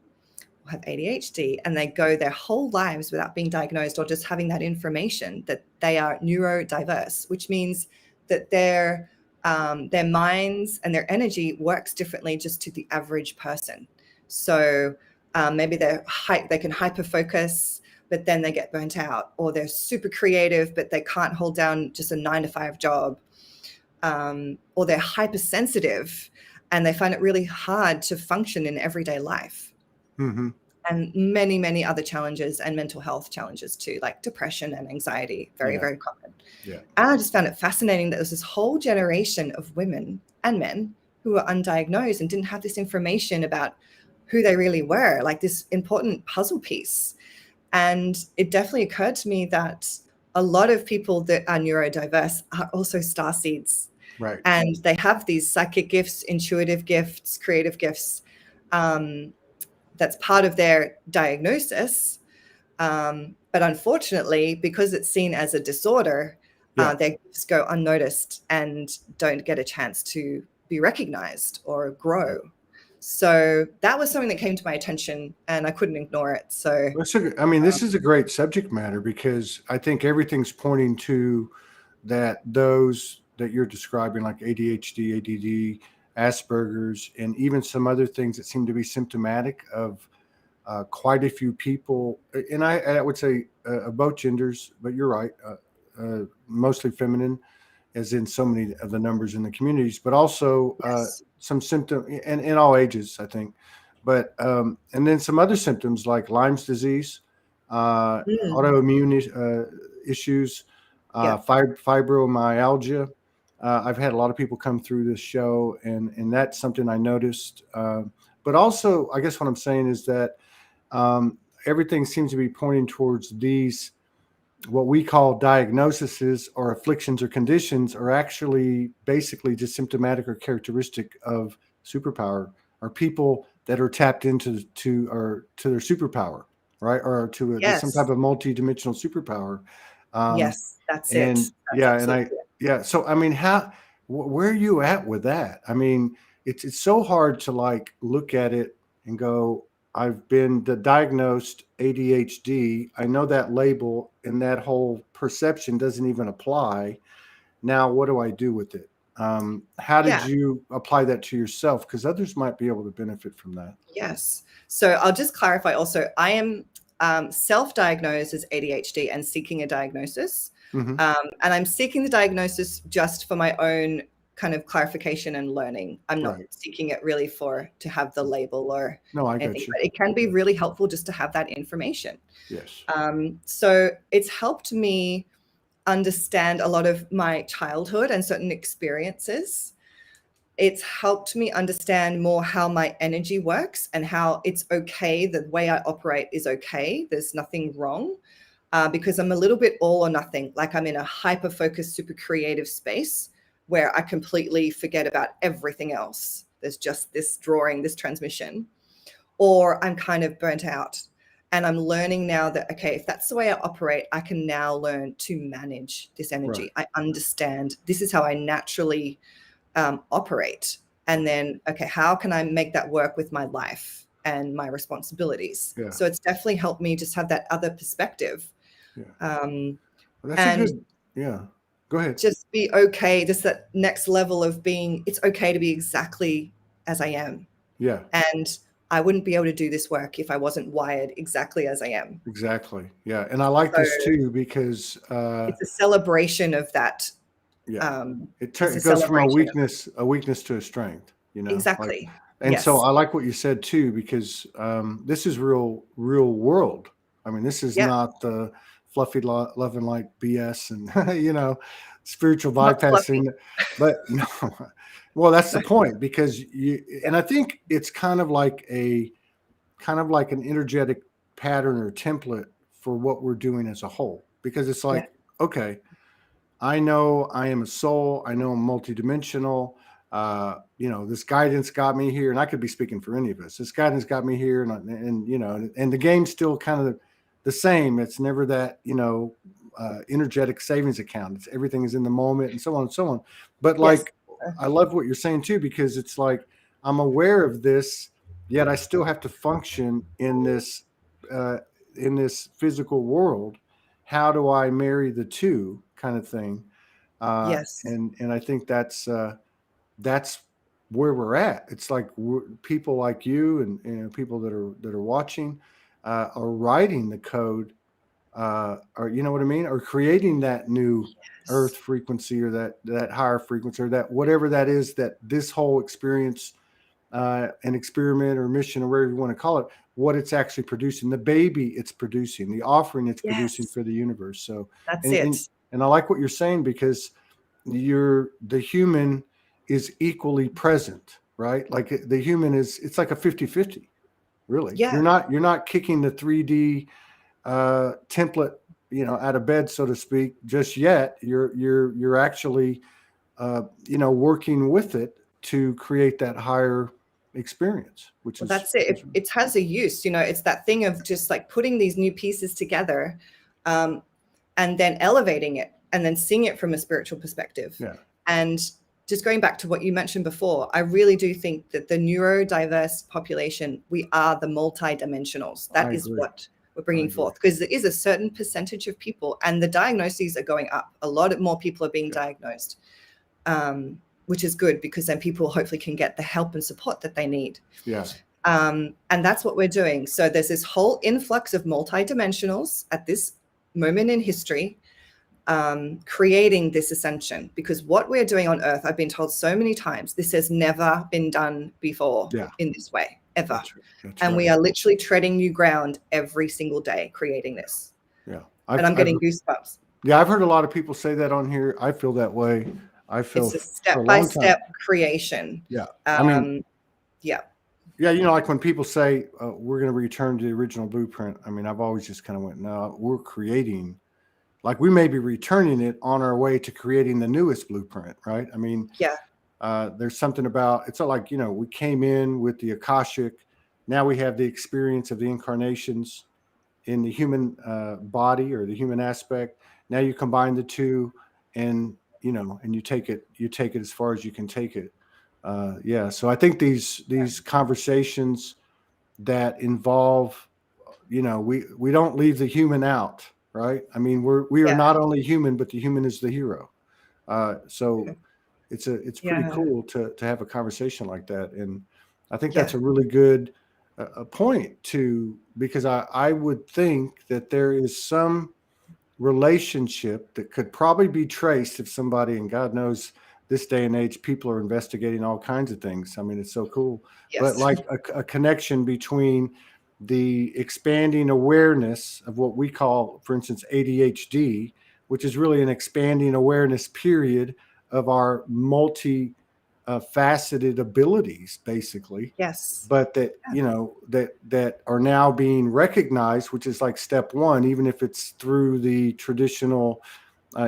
have ADHD, and they go their whole lives without being diagnosed or just having that information that they are neurodiverse, which means that their minds and their energy works differently just to the average person. So maybe they can hyper focus, but then they get burnt out, or they're super creative, but they can't hold down just a 9-to-5 job, or they're hypersensitive and they find it really hard to function in everyday life. Mm-hmm. And many, many other challenges and mental health challenges too, like depression and anxiety, very, very common. Yeah. And I just found it fascinating that there was this whole generation of women and men who were undiagnosed and didn't have this information about who they really were, like this important puzzle piece. And it definitely occurred to me that a lot of people that are neurodiverse are also starseeds. Right. And they have these psychic gifts, intuitive gifts, creative gifts. That's part of their diagnosis. But unfortunately, because it's seen as a disorder, their gifts go unnoticed and don't get a chance to be recognized or grow. So that was something that came to my attention and I couldn't ignore it. So, I mean, this is a great subject matter because I think everything's pointing to that those that you're describing, like ADHD, ADD, Asperger's, and even some other things that seem to be symptomatic of quite a few people. And I would say both genders, but you're right, mostly feminine, as in so many of the numbers in the communities, but also some symptom and in all ages, I think. But and then some other symptoms like Lyme's disease, autoimmune issues, fibromyalgia. I've had a lot of people come through this show, and that's something I noticed. But also, I guess what I'm saying is that everything seems to be pointing towards these, what we call diagnoses or afflictions or conditions, are actually basically just symptomatic or characteristic of superpower, or people that are tapped into to their superpower, right? Or to some type of multi-dimensional superpower. Yes, that's and it. That's so I mean, where are you at with that? I mean, it's so hard to like look at it and go, I've been diagnosed ADHD. I know that label, and that whole perception doesn't even apply. Now, what do I do with it? How did you apply that to yourself? Because others might be able to benefit from that. Yes. So I'll just clarify also, I am self-diagnosed as ADHD and seeking a diagnosis. Mm-hmm. And I'm seeking the diagnosis just for my own kind of clarification and learning. I'm not seeking it really to have the label or anything, but it can be really helpful just to have that information. Yes. So it's helped me understand a lot of my childhood and certain experiences. It's helped me understand more how my energy works and how it's okay. The way I operate is okay. There's nothing wrong. Because I'm a little bit all or nothing, like I'm in a hyper-focused, super creative space where I completely forget about everything else. There's just this drawing, this transmission, or I'm kind of burnt out. And I'm learning now that, okay, if that's the way I operate, I can now learn to manage this energy. I understand this is how I naturally operate. And then, okay, how can I make that work with my life and my responsibilities? So it's definitely helped me just have that other perspective. That's a good, go ahead. Just be okay. Just that next level of being, it's okay to be exactly as I am. Yeah. And I wouldn't be able to do this work if I wasn't wired exactly as I am. Exactly. Yeah. And I like this too, because it's a celebration of that. Yeah. It goes from a weakness to a strength, you know. Exactly. And so I like what you said too, because this is real world. I mean, this is not the fluffy love and light BS and, you know, spiritual bypassing, but no, well, that's the point, because and I think it's kind of like an energetic pattern or template for what we're doing as a whole, because it's like, okay, I know I am a soul. I know I'm multidimensional. You know, this guidance got me here, and I could be speaking for any of us. This guidance got me here, and you know, and the game's still kind of the same. It's never that, you know, energetic savings account. It's everything is in the moment, and so on and so on. But like, I love what you're saying too, because it's like I'm aware of this, yet I still have to function in this physical world. How do I marry the two, kind of thing? Yes. And I think that's where we're at. It's like people like you and people that are watching are writing the code, or you know what I mean, or creating that new earth Yes. frequency, or that higher frequency, or that whatever that is, that this whole experience, an experiment or mission or whatever you want to call it, what it's actually producing, the baby it's producing, the offering it's producing Yes. for the universe. So, That's and and, it. and I like what you're saying, because the human is equally present, right? Like the human is, it's like a 50-50, really. Yeah. You're not kicking the 3D template, out of bed, so to speak, just yet. You're actually working with it to create that higher experience, which Well, is that's it. It has a use, it's that thing of just like putting these new pieces together, um, and then elevating it and then seeing it from a spiritual perspective. yeah. And just going back to what you mentioned before, I really do think that the neurodiverse population, we are the multidimensionals. I That is agree. what we're I bringing agree. forth, because there is a certain percentage of people, and the diagnoses are going up. A lot more people are being Yeah. diagnosed, which is good, because then people hopefully can get the help and support that they need. Yeah. And that's what we're doing. So there's this whole influx of multidimensionals at this moment in history, creating this ascension, because what we're doing on Earth, I've been told so many times, this has never been done before Yeah. in this way, ever. That's And right. we are literally treading new ground every single day, creating this. Yeah. And I'm getting goosebumps. Yeah, I've heard a lot of people say that on here. I feel that way. I feel It's a for a long time. step-by-step creation. Yeah. I mean, Yeah. yeah, like when people say we're going to return to the original blueprint, I mean, I've always just kind of went, no, we're creating, like we may be returning it on our way to creating the newest blueprint, right? I mean, Yeah. there's something about, it's not like, we came in with the Akashic. Now we have the experience of the incarnations in the human body, or the human aspect. Now you combine the two, and and you take it as far as you can take it. Yeah. So I think these conversations that involve, we don't leave the human out, right? I mean, we are Yeah. not only human, but the human is the hero. So it's pretty Yeah. cool to have a conversation like that, and I think Yeah. that's a really good point to, because I would think that there is some relationship that could probably be traced, if somebody, and God knows this day and age people are investigating all kinds of things. I mean, it's so cool, but Yes. like a connection between the expanding awareness of what we call, for instance, ADHD, which is really an expanding awareness period of our multi faceted abilities, basically, Yes. but that that are now being recognized, which is like step one, even if it's through the traditional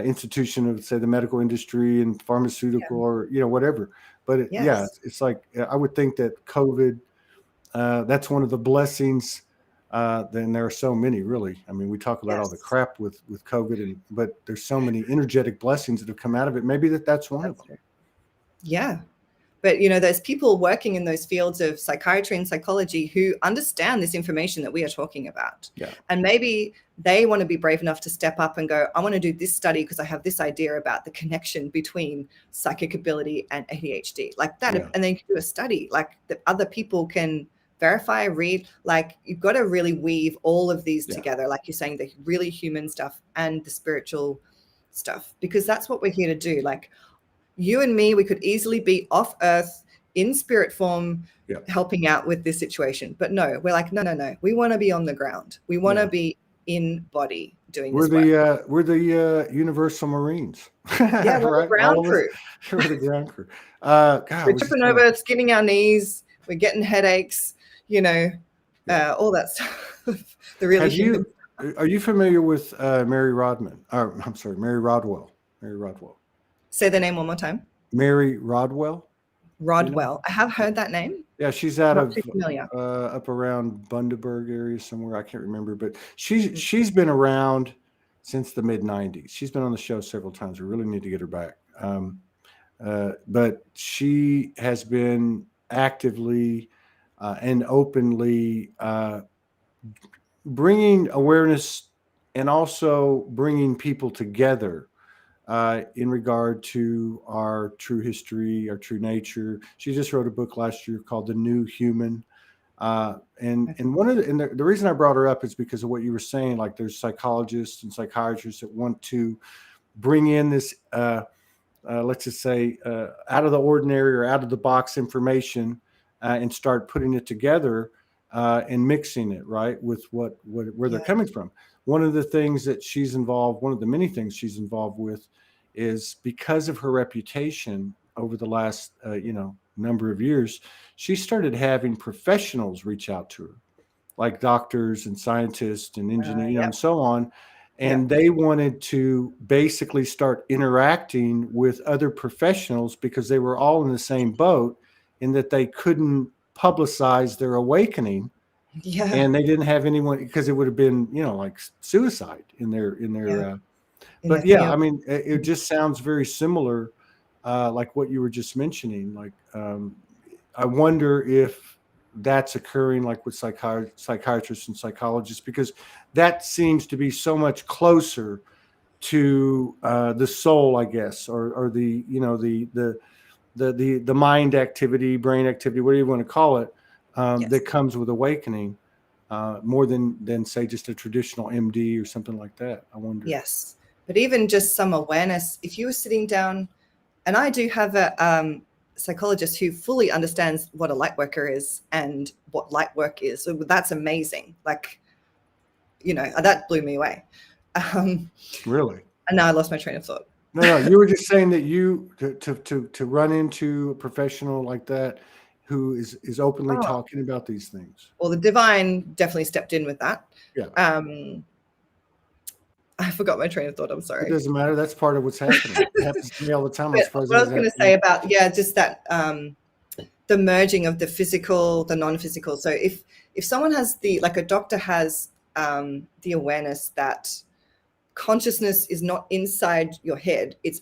institution of, say, the medical industry and pharmaceutical, Yeah. or whatever. But Yes. it's like, I would think that COVID, that's one of the blessings. Then there are so many, really. I mean, we talk about all the Yes. crap with COVID, but there's so many energetic blessings that have come out of it. Maybe that's one of That's them. true. Yeah. But there's people working in those fields of psychiatry and psychology who understand this information that we are talking about. Yeah. And maybe they want to be brave enough to step up and go, I want to do this study because I have this idea about the connection between psychic ability and ADHD, like that. Yeah. And then you can do a study like that other people can verify, read. Like, you've got to really weave all of these together, like you're saying, the really human stuff and the spiritual stuff, because that's what we're here to do. Like, you and me, we could easily be off Earth in spirit form, helping out with this situation. But no, we're like, no. We want to be on the ground. We want to be in body doing this work. We're the Universal Marines. Yeah, we're right? the ground crew. We're the ground crew. God, We're tripping over, skinning our knees. We're getting headaches, all that stuff. The really human. Are you familiar with Mary Rodman? I'm sorry, Mary Rodwell. Mary Rodwell. Say the name one more time. Mary Rodwell. Rodwell. I have heard that name. Yeah, she's out Not of too familiar. up around Bundaberg area somewhere. I can't remember, but she's been around since the mid '90s. She's been on the show several times. We really need to get her back. But she has been actively and openly bringing awareness, and also bringing people together in regard to our true history, our true nature. She just wrote a book last year called The New Human. And one of the reason I brought her up is because of what you were saying. Like, there's psychologists and psychiatrists that want to bring in this, let's just say, out of the ordinary or out of the box information, and start putting it together, and mixing it right with where they're coming from. One of the things that she's involved, one of the many things she's involved with, is because of her reputation over the last number of years, she started having professionals reach out to her, like doctors and scientists and engineers, and so on. And they wanted to basically start interacting with other professionals because they were all in the same boat, in that they couldn't publicize their awakening. And they didn't have anyone, because it would have been, like suicide in their but yeah, I mean, it just sounds very similar, like what you were just mentioning. Like, I wonder if that's occurring, like with psychiatrists and psychologists, because that seems to be so much closer to the soul, I guess, or the the mind activity, brain activity, whatever you want to call it, that comes with awakening, more than say just a traditional MD or something like that. I wonder. Yes, but even just some awareness. If you were sitting down, and I do have a psychologist who fully understands what a light worker is and what light work is. So that's amazing. Like, that blew me away. Really? And now I lost my train of thought. No, you were just saying that you to run into a professional like that who is openly talking about these things. Well, the divine definitely stepped in with that. Yeah. I forgot my train of thought. I'm sorry. It doesn't matter. That's part of what's happening. It happens to me all the time. What I was going to say about, just that the merging of the physical, the non-physical. So if someone has like a doctor has the awareness that consciousness is not inside your head, it's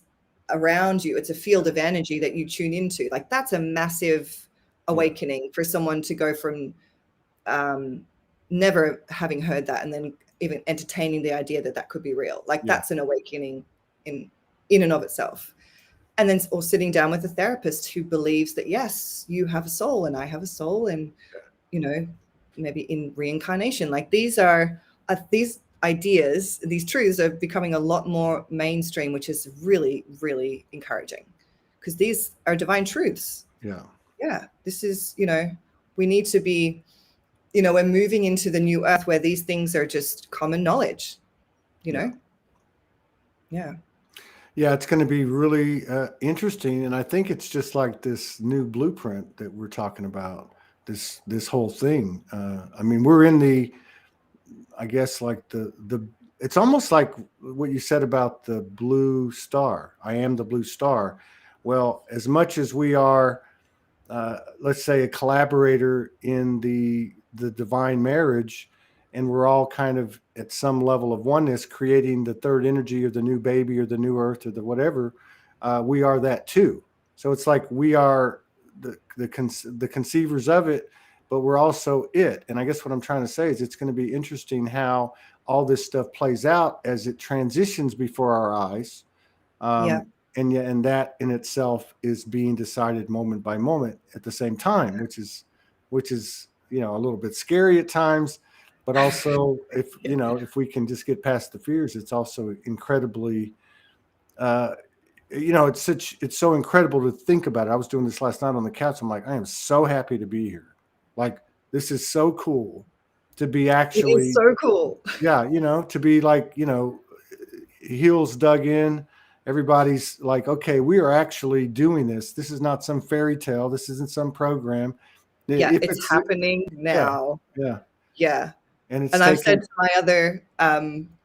around you. It's a field of energy that you tune into. Like, that's a massive awakening for someone to go from never having heard that and then even entertaining the idea that could be real. Like, that's an awakening in and of itself. And then, or sitting down with a therapist who believes that, yes, you have a soul and I have a soul, and maybe in reincarnation. Like, these ideas, these truths are becoming a lot more mainstream, which is really, really encouraging, because these are divine truths. This is, we need to be, we're moving into the new earth where these things are just common knowledge, Yeah, it's going to be really interesting. And I think it's just like this new blueprint that we're talking about, this whole thing. I mean, we're in I guess, like it's almost like what you said about the blue star. I am the blue star. Well, as much as we are, let's say, a collaborator in the divine marriage, and we're all kind of at some level of oneness, creating the third energy of the new baby or the new earth or the whatever, we are that too. So it's like we are the conceivers of it, but we're also it. And I guess what I'm trying to say is it's going to be interesting how all this stuff plays out as it transitions before our eyes. And that in itself is being decided moment by moment at the same time, which is a little bit scary at times, but also if we can just get past the fears, it's also incredibly it's so incredible to think about it. I was doing this last night on the couch. I'm like, I am so happy to be here. Like, this is so cool to be actually. It is so cool. Yeah, to be like, heels dug in. Everybody's like, okay, we are actually doing this. This is not some fairy tale. This isn't some program. It's happening now. Yeah. And I've said to my other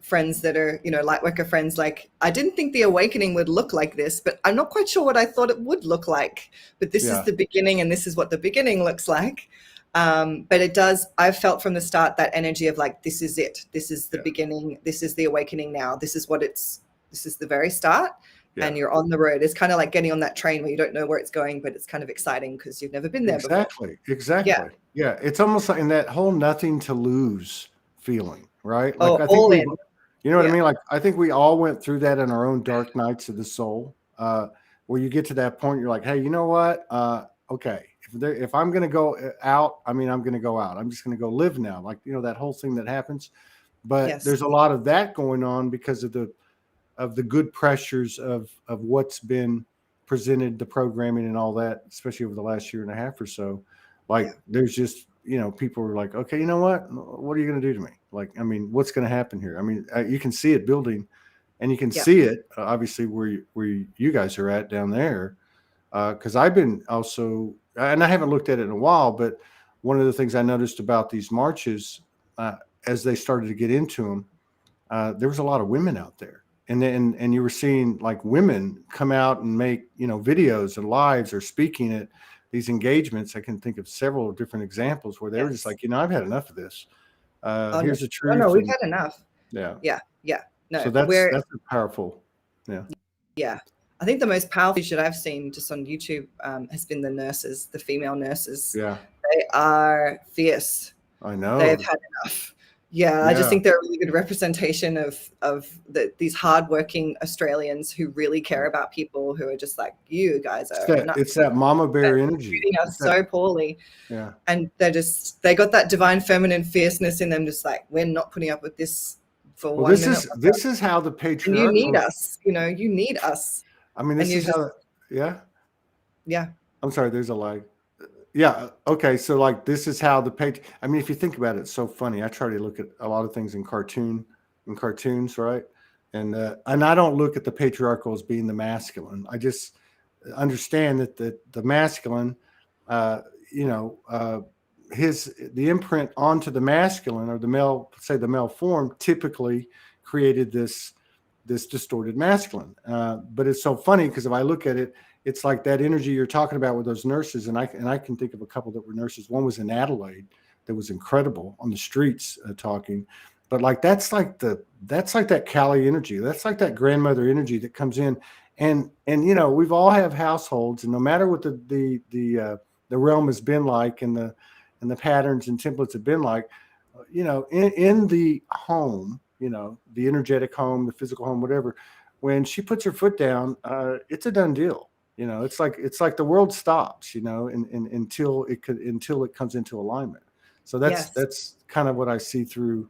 friends that are, lightworker friends, like, I didn't think the awakening would look like this, but I'm not quite sure what I thought it would look like. But this is the beginning, and this is what the beginning looks like. But it does, I've felt from the start that energy of like, this is it. This is the beginning. This is the awakening now. This is the very start. And you're on the road. It's kind of like getting on that train where you don't know where it's going, but it's kind of exciting because you've never been there before. Exactly. Yeah. It's almost like in that whole nothing to lose feeling, right? Like, I think You know what I Yeah. mean? Like, I think we all went through that in our own dark nights of the soul, where you get to that point, you're like, hey, you know what? Okay, if I'm going to go out, I mean, I'm going to go out. I'm just going to go live now. Like, that whole thing that happens. But Yes. there's a lot of that going on because of the good pressures of what's been presented, the programming and all that, especially over the last year and a half or so. Yeah. Like, there's just, people are like, okay, you know what are you going to do to me? Like, I mean, what's going to happen here? I mean, you can see it building, and you can Yeah. see it obviously where you guys are at down there. Because I've been also, and I haven't looked at it in a while, but one of the things I noticed about these marches, as they started to get into them, there was a lot of women out there, and you were seeing like women come out and make videos and lives or speaking at these engagements. I can think of several different examples where they were just Yes. like, I've had enough of this. Oh no. Here's the Oh no, truth, we've and had enough. yeah. Yeah. Yeah. So No, that's a powerful, yeah, yeah. I think the most powerful that I've seen just on YouTube has been the nurses, the female nurses. yeah. They are fierce. I They've know, had enough. Yeah, I just yeah. think they're a really good representation of these hardworking Australians who really care about people, who are just like, you guys It's are that nuts. it's that mama bear energy. Treating us It's that, so poorly. yeah. And they got that divine feminine fierceness in them, just like, we're not putting up with this for Well, 1 minute. this is how the And you need patriarchal. us, you need us. I mean, And this you is just, how. Yeah. yeah. I'm sorry. There's a lag. Yeah. Okay. So like, this is how I mean, if you think about it, it's so funny. I try to look at a lot of things in cartoons, right? And I don't look at the patriarchal as being the masculine. I just understand that the masculine, uh, you know, uh, the imprint onto the masculine, or the male, say the male form, typically created this distorted masculine. But it's so funny because if I look at it, it's like that energy you're talking about with those nurses, and I can think of a couple that were nurses. One was in Adelaide that was incredible on the streets talking, but like that's like that Cali energy. That's like that grandmother energy that comes in, and we've all have households, and no matter what the realm has been like, and the patterns and templates have been like, in the home, the energetic home, the physical home, whatever. When she puts her foot down, it's a done deal. It's like the world stops, until it comes into alignment. So that's Yes. kind of what I see through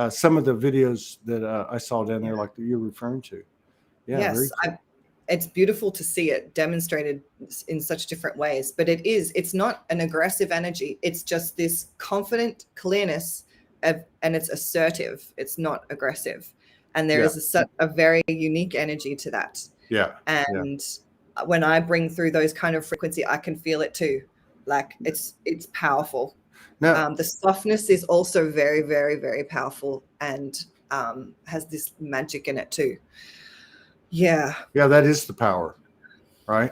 some of the videos that I saw down there, Yeah. like that you're referring to. Yeah, very Yes. cool. It's beautiful to see it demonstrated in such different ways, but it's not an aggressive energy. It's just this confident clearness and it's assertive. It's not aggressive. And there Yeah, is a very unique energy to that. yeah, yeah. And when I bring through those kind of frequency, I can feel it too. Like it's powerful. Now, The softness is also very, very, very powerful, and has this magic in it too. Yeah. yeah, that is the power, right?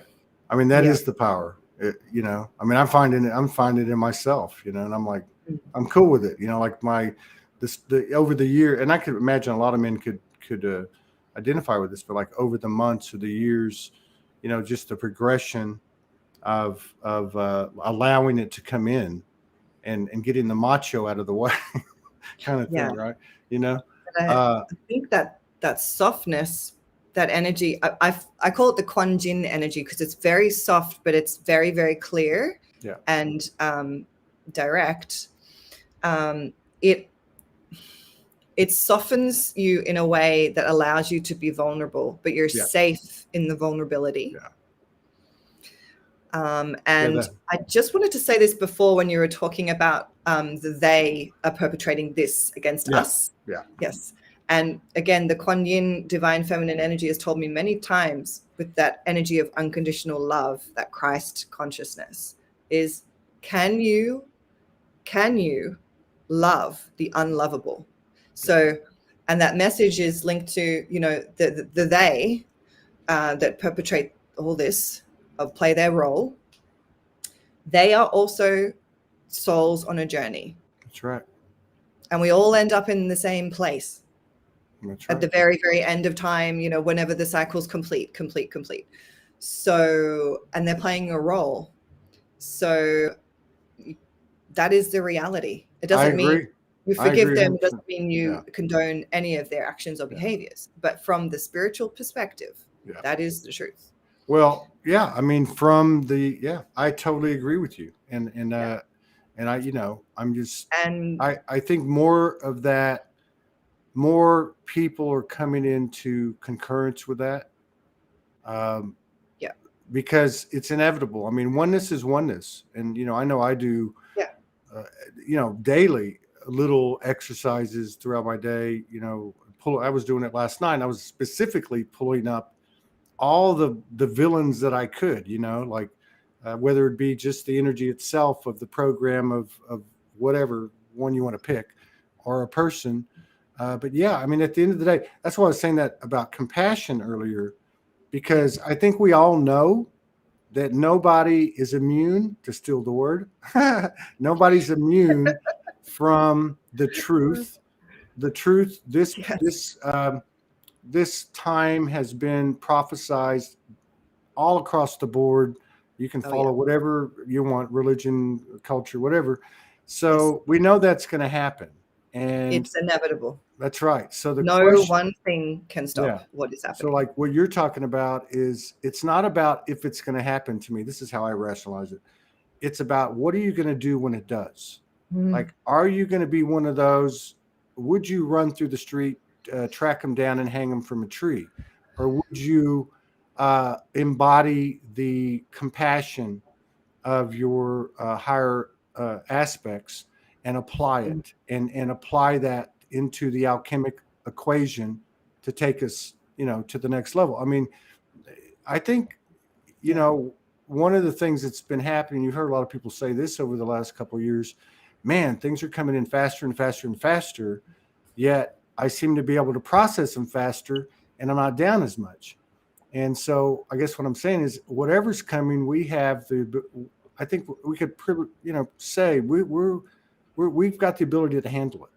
I mean, that Yeah. is the power. I mean, I'm finding it in myself, and I'm like, Mm. I'm cool with it. Like over the year, and I could imagine a lot of men could identify with this, but like over the months or the years, just the progression of allowing it to come in, and getting the macho out of the way, kind of Yeah. thing, right? I think that softness, that energy, I call it the Kuan Yin energy, because it's very soft, but it's very, very clear. Yeah. And direct. It softens you in a way that allows you to be vulnerable, but you're safe in the vulnerability. Yeah. And I just wanted to say this before, when you were talking about they are perpetrating this against us. Yeah. Yes. And again, the Kuan Yin divine feminine energy has told me many times, with that energy of unconditional love, that Christ consciousness, is can you love the unlovable? So, and that message is linked to, the they that perpetrate all this, play their role. They are also souls on a journey. That's right. And we all end up in the same place. That's right. At the very, very end of time, whenever the cycle's complete. So, and they're playing a role. So that is the reality. It doesn't mean You I agree forgive them 100%. doesn't mean you Yeah. condone any of their actions or Yeah. behaviors. But from the spiritual perspective, Yeah. that is the truth. Well, yeah, I mean, I totally agree with you. And I, I'm just, And I think more of that, more people are coming into concurrence with that. Um, yeah, because it's inevitable. I mean, oneness is oneness. And, I know I do, yeah, uh, daily little exercises throughout my day, I was doing it last night. I was specifically pulling up all the villains that I could, like whether it be just the energy itself of the program of whatever one you want to pick, or a person. But yeah, I mean, at the end of the day, that's why I was saying that about compassion earlier, because I think we all know that nobody is immune, to steal the word. Nobody's immune from the truth. The truth. yes. This time has been prophesized all across the board. You can Oh, yeah. follow whatever you want, religion, culture, whatever. Yes. So we know that's going to happen, and It's inevitable. that's right. So the No question, one thing can stop yeah. what is So happening. like what you're talking about is, it's not about if it's going to happen to me. This is how I rationalize it. It's about, what are you going to do when it does? Mm. Like, are you going to be one of those? Would you run through the street, track them down, and hang them from a tree, or would you embody the compassion of your higher aspects and apply Mm. it, and apply that into the alchemic equation to take us, to the next level? I mean, I think, you Yeah. know, one of the things that's been happening, you've heard a lot of people say this over the last couple of years, man, things are coming in faster and faster and faster, yet I seem to be able to process them faster, and I'm not down as much. And so I guess what I'm saying is, whatever's coming, we have I think we could, say we've got the ability to handle it.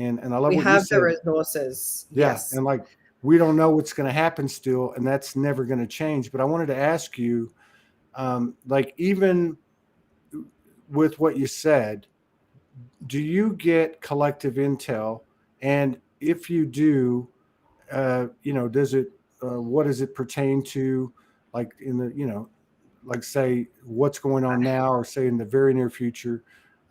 And I love We what you have the said. resources. Yeah. Yes. And like, we don't know what's going to happen still, and that's never going to change. But I wanted to ask you, like, even with what you said, do you get collective intel? And if you do, does it, what does it pertain to, like in the, like say what's going on now, or say in the very near future?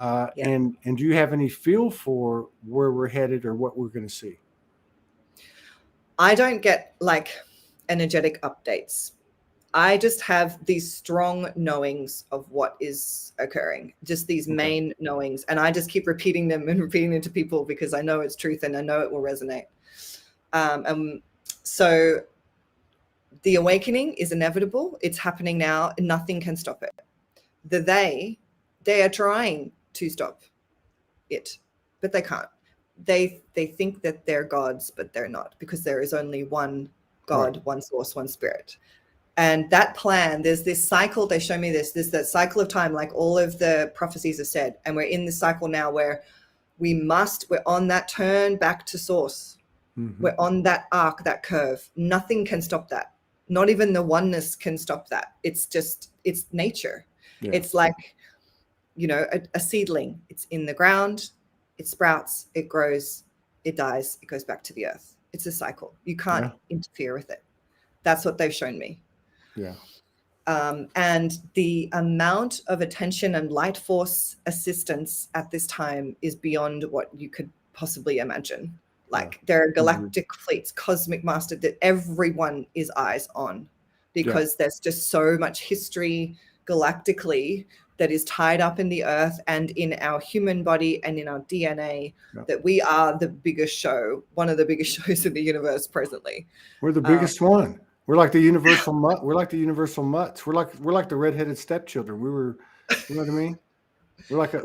Yeah. And do you have any feel for where we're headed or what we're going to see? I don't get like energetic updates. I just have these strong knowings of what is occurring, just these Okay. main knowings. And I just keep repeating them and repeating them to people because I know it's truth and I know it will resonate. So the awakening is inevitable. It's happening now. Nothing can stop it. They are trying to stop it, but they can't. They think that they're gods, but they're not, because there is only one God, Right. one source, one spirit. And that plan, there's this cycle. They show me there's that cycle of time, like all of the prophecies have said. And we're in this cycle now where we're on that turn back to source. Mm-hmm. We're on that arc, that curve. Nothing can stop that. Not even the oneness can stop that. It's nature. Yeah. It's like, a seedling. It's in the ground, it sprouts, it grows, it dies, it goes back to the earth. It's a cycle. You can't interfere with it. That's what they've shown me. Yeah. And the amount of attention and light force assistance at this time is beyond what you could possibly imagine. Like, there are galactic fleets, cosmic master, that everyone is eyes on, because there's just so much history galactically that is tied up in the earth and in our human body and in our DNA, that we are the biggest show, one of the biggest shows in the universe presently. We're the biggest one. We're like the universal mutt. We're like the universal mutts. We're like the redheaded stepchildren. You know what I mean? We're like a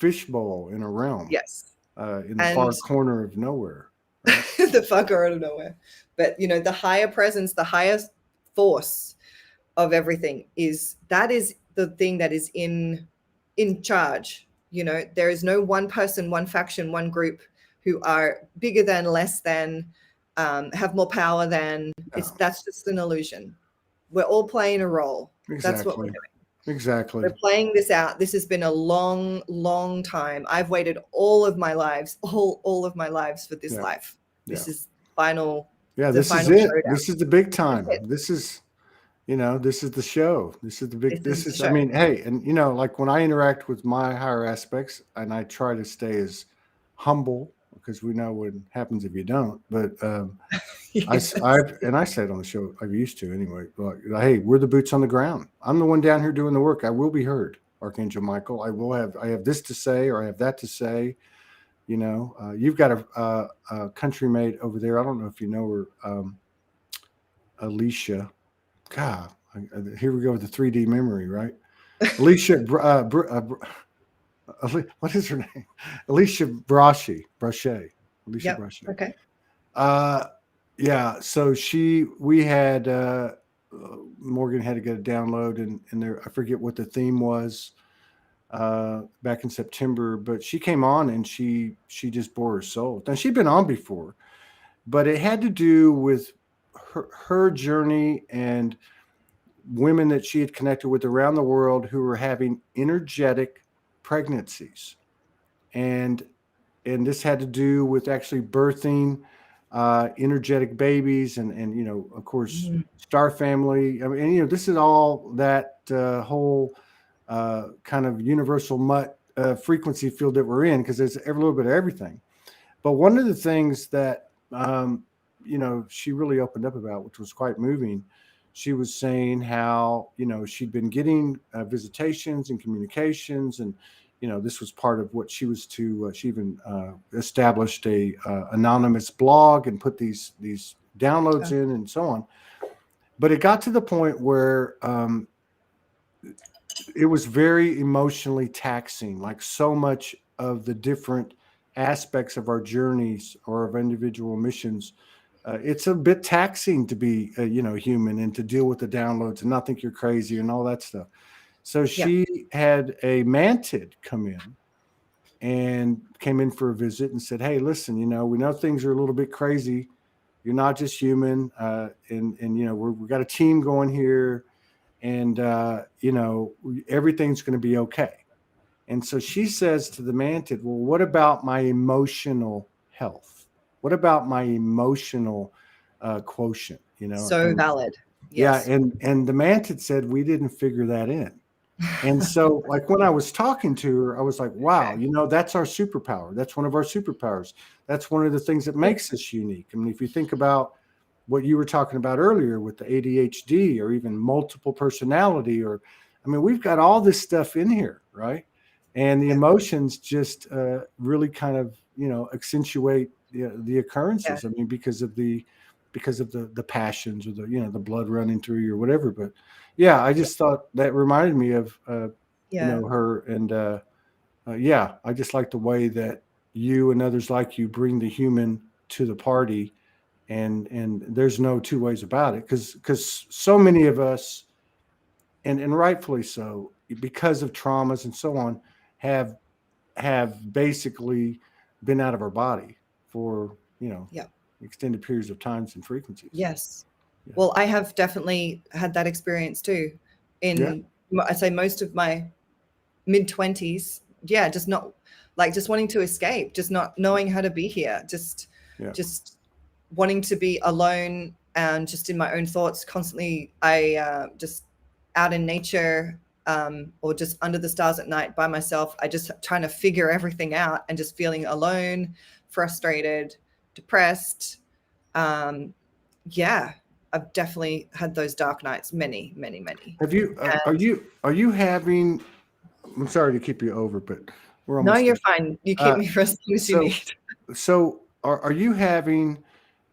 fishbowl in a realm. Yes. In the far corner of nowhere. Right? The far corner of nowhere. But the higher presence, the highest force of everything is the thing that is in charge. There is no one person, one faction, one group who are bigger than, less than, have more power than. That's just an illusion. We're all playing a role. Exactly. That's what we're doing. Exactly. We're playing this out. This has been a long, long time. I've waited all of my lives, all of my lives for this Yeah. life. This Yeah. is Yeah. the This is final it. showdown. This is the big This is time. it. This is, this is the show. This is the big, This is the I show. mean, hey, and like when I interact with my higher aspects and I try to stay as humble because we know what happens if you don't, but, Yes. I say it on the show, I used to anyway, like, hey, we're the boots on the ground. I'm the one down here doing the work. I will be heard, Archangel Michael. I have this to say, or I have that to say. You've got a country mate over there. I don't know if you know her, Alicia. God, here we go with the 3D memory, right? Alicia, what is her name? Alicia Brachet. Alicia Yep. Brachet. Okay. Uh, yeah. So we had, Morgan had to get a download, and there, I forget what the theme was, back in September, but she came on and she just bore her soul. Now she'd been on before, but it had to do with her journey and women that she had connected with around the world who were having energetic pregnancies, and this had to do with actually birthing energetic babies, and of course, Mhm. star family. I mean, and, this is all that whole kind of universal mutt frequency field that we're in, because there's every little bit of everything. But one of the things that she really opened up about, which was quite moving, she was saying how she'd been getting visitations and communications, and this was part of what she was to. She even established a anonymous blog and put these downloads in and so on. But it got to the point where it was very emotionally taxing, like so much of the different aspects of our journeys or of individual missions. It's a bit taxing to be human and to deal with the downloads and not think you're crazy and all that stuff. So Yep. she had a mantid come in for a visit and said, hey, listen, we know things are a little bit crazy. You're not just human. And we've got a team going here, and everything's going to be okay. And so she says to the mantid, well, what about my emotional health? What about my emotional quotient? So And valid. yeah, Yes. and the mantid said we didn't figure that in. And so, like, when I was talking to her, I was like, wow, Okay. that's our superpower. That's one of our superpowers. That's one of the things that Yeah. makes us unique. I mean, if you think about what you were talking about earlier with the ADHD or even multiple personality, or, I mean, we've got all this stuff in here, right? And the Yeah. emotions just really kind of, accentuate the Yeah. occurrences. I mean, because of the passions, or the blood running through you or whatever. But yeah, I just thought that reminded me of Yeah. her, and yeah, I just like the way that you and others like you bring the human to the party, and there's no two ways about it, because so many of us, and rightfully so, because of traumas and so on, have basically been out of our body for Yeah. extended periods of times and frequencies. Yes. Yeah. Well, I have definitely had that experience too. Yeah. I'd say most of my mid-20s. Yeah, just wanting to escape, just not knowing how to be here, Yeah. just wanting to be alone and just in my own thoughts constantly. I just out in nature, or just under the stars at night by myself. I just trying to figure everything out and just feeling alone, frustrated, depressed. Yeah, I've definitely had those dark nights, many, many, many. Have you? And Are you having? I'm sorry to keep you over, but we're no, almost you're there. fine. You keep Uh, me for as long as you so need. are you having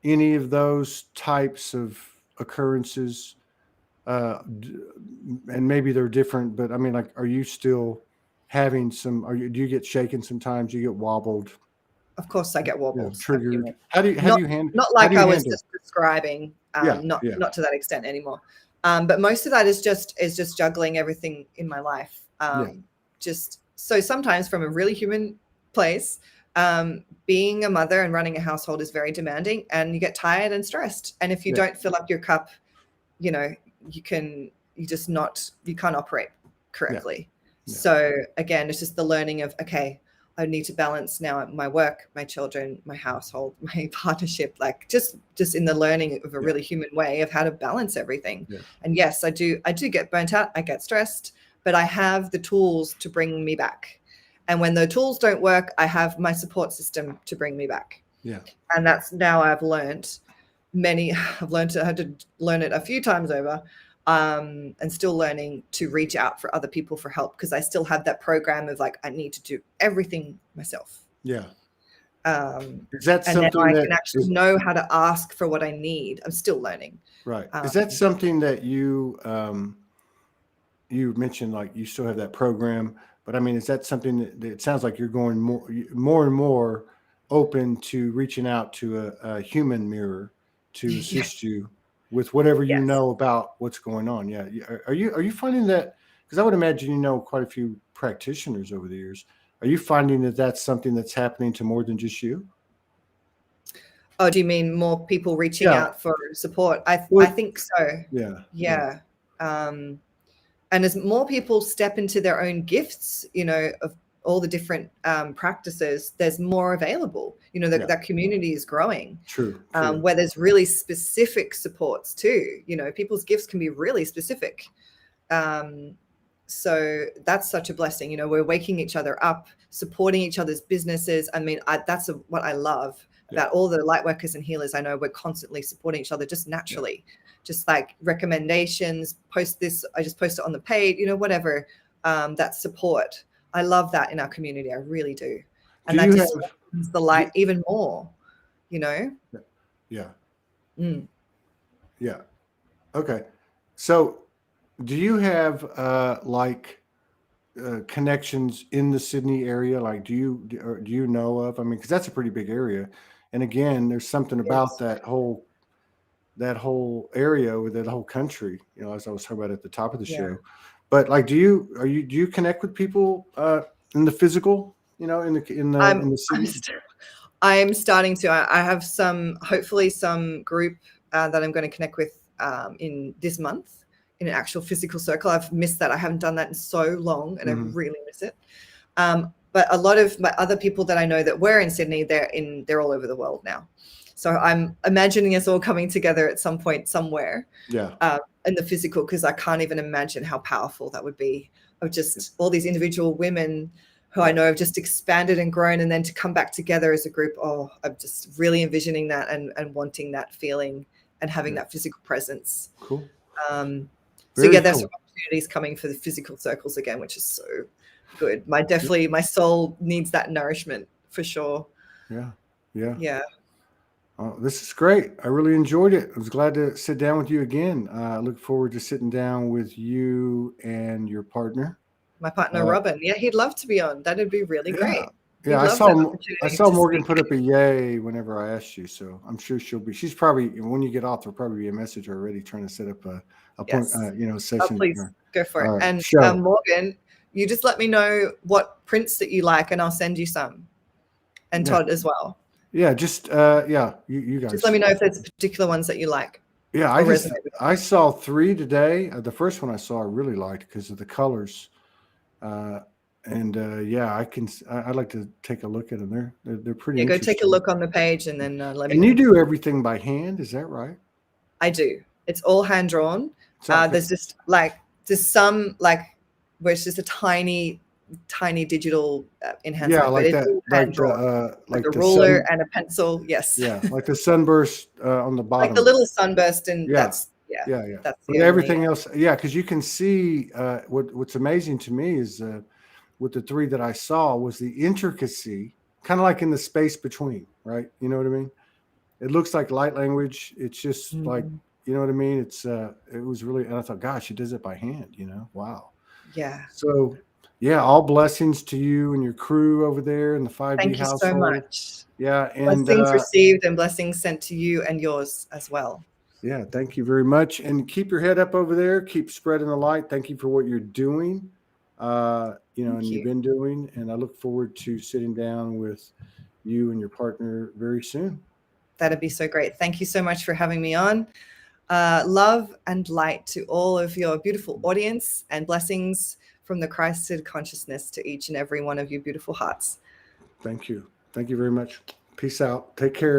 any of those types of occurrences? And maybe they're different, but I mean, like, are you still having some? Do you get shaken sometimes? You get wobbled, Of course, I get wobbles. triggered? Not How like do you I was handle? just describing. Yeah, yeah, Not to that extent anymore. But most of that is just juggling everything in my life. yeah, Just so sometimes from a really human place, being a mother and running a household is very demanding, and you get tired and stressed. And if you yeah, don't fill up your cup, you know, you can't operate. correctly. Yeah. So again, it's just the learning of, okay, I need to balance now my work, my children, my household, my partnership, like just in the learning of a really human way of how to balance everything. Yeah. And yes, I do get burnt out, I get stressed, but I have the tools to bring me back. And when the tools don't work, I have my support system to bring me back. Yeah. And that's now I've learned I've learned I had to learn it a few times over. And still learning to reach out for other people for help, because I still have that program of like, I need to do everything myself. Yeah. Is that and then something I that can actually know how to ask for what I need. I'm still learning. Right. Is that something that you mentioned, like you still have that program, but I mean, is that something that it sounds like you're going more and more open to reaching out to a human mirror to assist you with whatever you know about what's going on? Yeah. Are you finding that? Because I would imagine you know quite a few practitioners over the years. Are you finding that that's something that's happening to more than just you? Oh, do you mean more people reaching out for support? I think so. Yeah. And as more people step into their own gifts, of all the different practices, there's more available. That community is growing. True. Where there's really specific supports too. People's gifts can be really specific. So that's such a blessing. We're waking each other up, supporting each other's businesses. I mean, that's what I love about all the light workers and healers. I know we're constantly supporting each other just naturally, just like recommendations, post this, I just post it on the page, whatever, that support. I love that in our community. I really do. And that just opens the light even more, Yeah. Mm. Yeah. Okay. So do you have connections in the Sydney area? Like, do you know of? I mean, because that's a pretty big area, and again, there's something about that whole area or that whole country. As I was talking about at the top of the show. But like, do you connect with people in the physical? In the city. I'm starting to. I have hopefully some group that I'm going to connect with in this month, in an actual physical circle. I've missed that. I haven't done that in so long, and I really miss it. But a lot of my other people that I know that were in Sydney, they're all over the world now. So I'm imagining us all coming together at some point somewhere. In the physical, because I can't even imagine how powerful that would be, of just all these individual women who I know have just expanded and grown, and then to come back together as a group. Oh, I'm just really envisioning that and wanting that feeling and having that physical presence. Cool. There's opportunities coming for the physical circles again, which is so good. My soul needs that nourishment for sure. Yeah. Oh, this is great. I really enjoyed it. I was glad to sit down with you again. I look forward to sitting down with you and your partner. My partner, Robin. Yeah, he'd love to be on. That'd be really great. Yeah, I saw Morgan put up a yay whenever I asked you, so I'm sure she's probably, when you get off, there'll probably be a message already trying to set up a session. Oh, please go for it. And Morgan, you just let me know what prints that you like, and I'll send you some. And Todd as well. Yeah, just you guys. Just let me know if there's particular ones that you like. Yeah, I saw 3 today. The first one I saw I really liked because of the colors. I'd like to take a look at them. They're pretty. Yeah, go take a look on the page and then let me. And you do everything by hand, is that right? I do. It's all hand drawn. There's just some where it's just a tiny digital enhancement. Yeah, like a ruler and a pencil. Yes. Yeah, like the sunburst on the bottom. Like the little sunburst, and that's. That's but everything else, because you can see what's amazing to me is with the 3 that I saw was the intricacy, kind of like in the space between, right? You know what I mean? It looks like light language. It's just like, you know what I mean? It's it was really, and I thought, gosh, he does it by hand. Wow. Yeah. So all blessings to you and your crew over there in the 5D household. Thank you so much. Yeah, and blessings received and blessings sent to you and yours as well. Yeah, thank you very much. And keep your head up over there. Keep spreading the light. Thank you for what you're doing, you've been doing. And I look forward to sitting down with you and your partner very soon. That'd be so great. Thank you so much for having me on. Love and light to all of your beautiful audience, and blessings from the Christed consciousness to each and every one of you beautiful hearts. Thank you. Thank you very much. Peace out. Take care.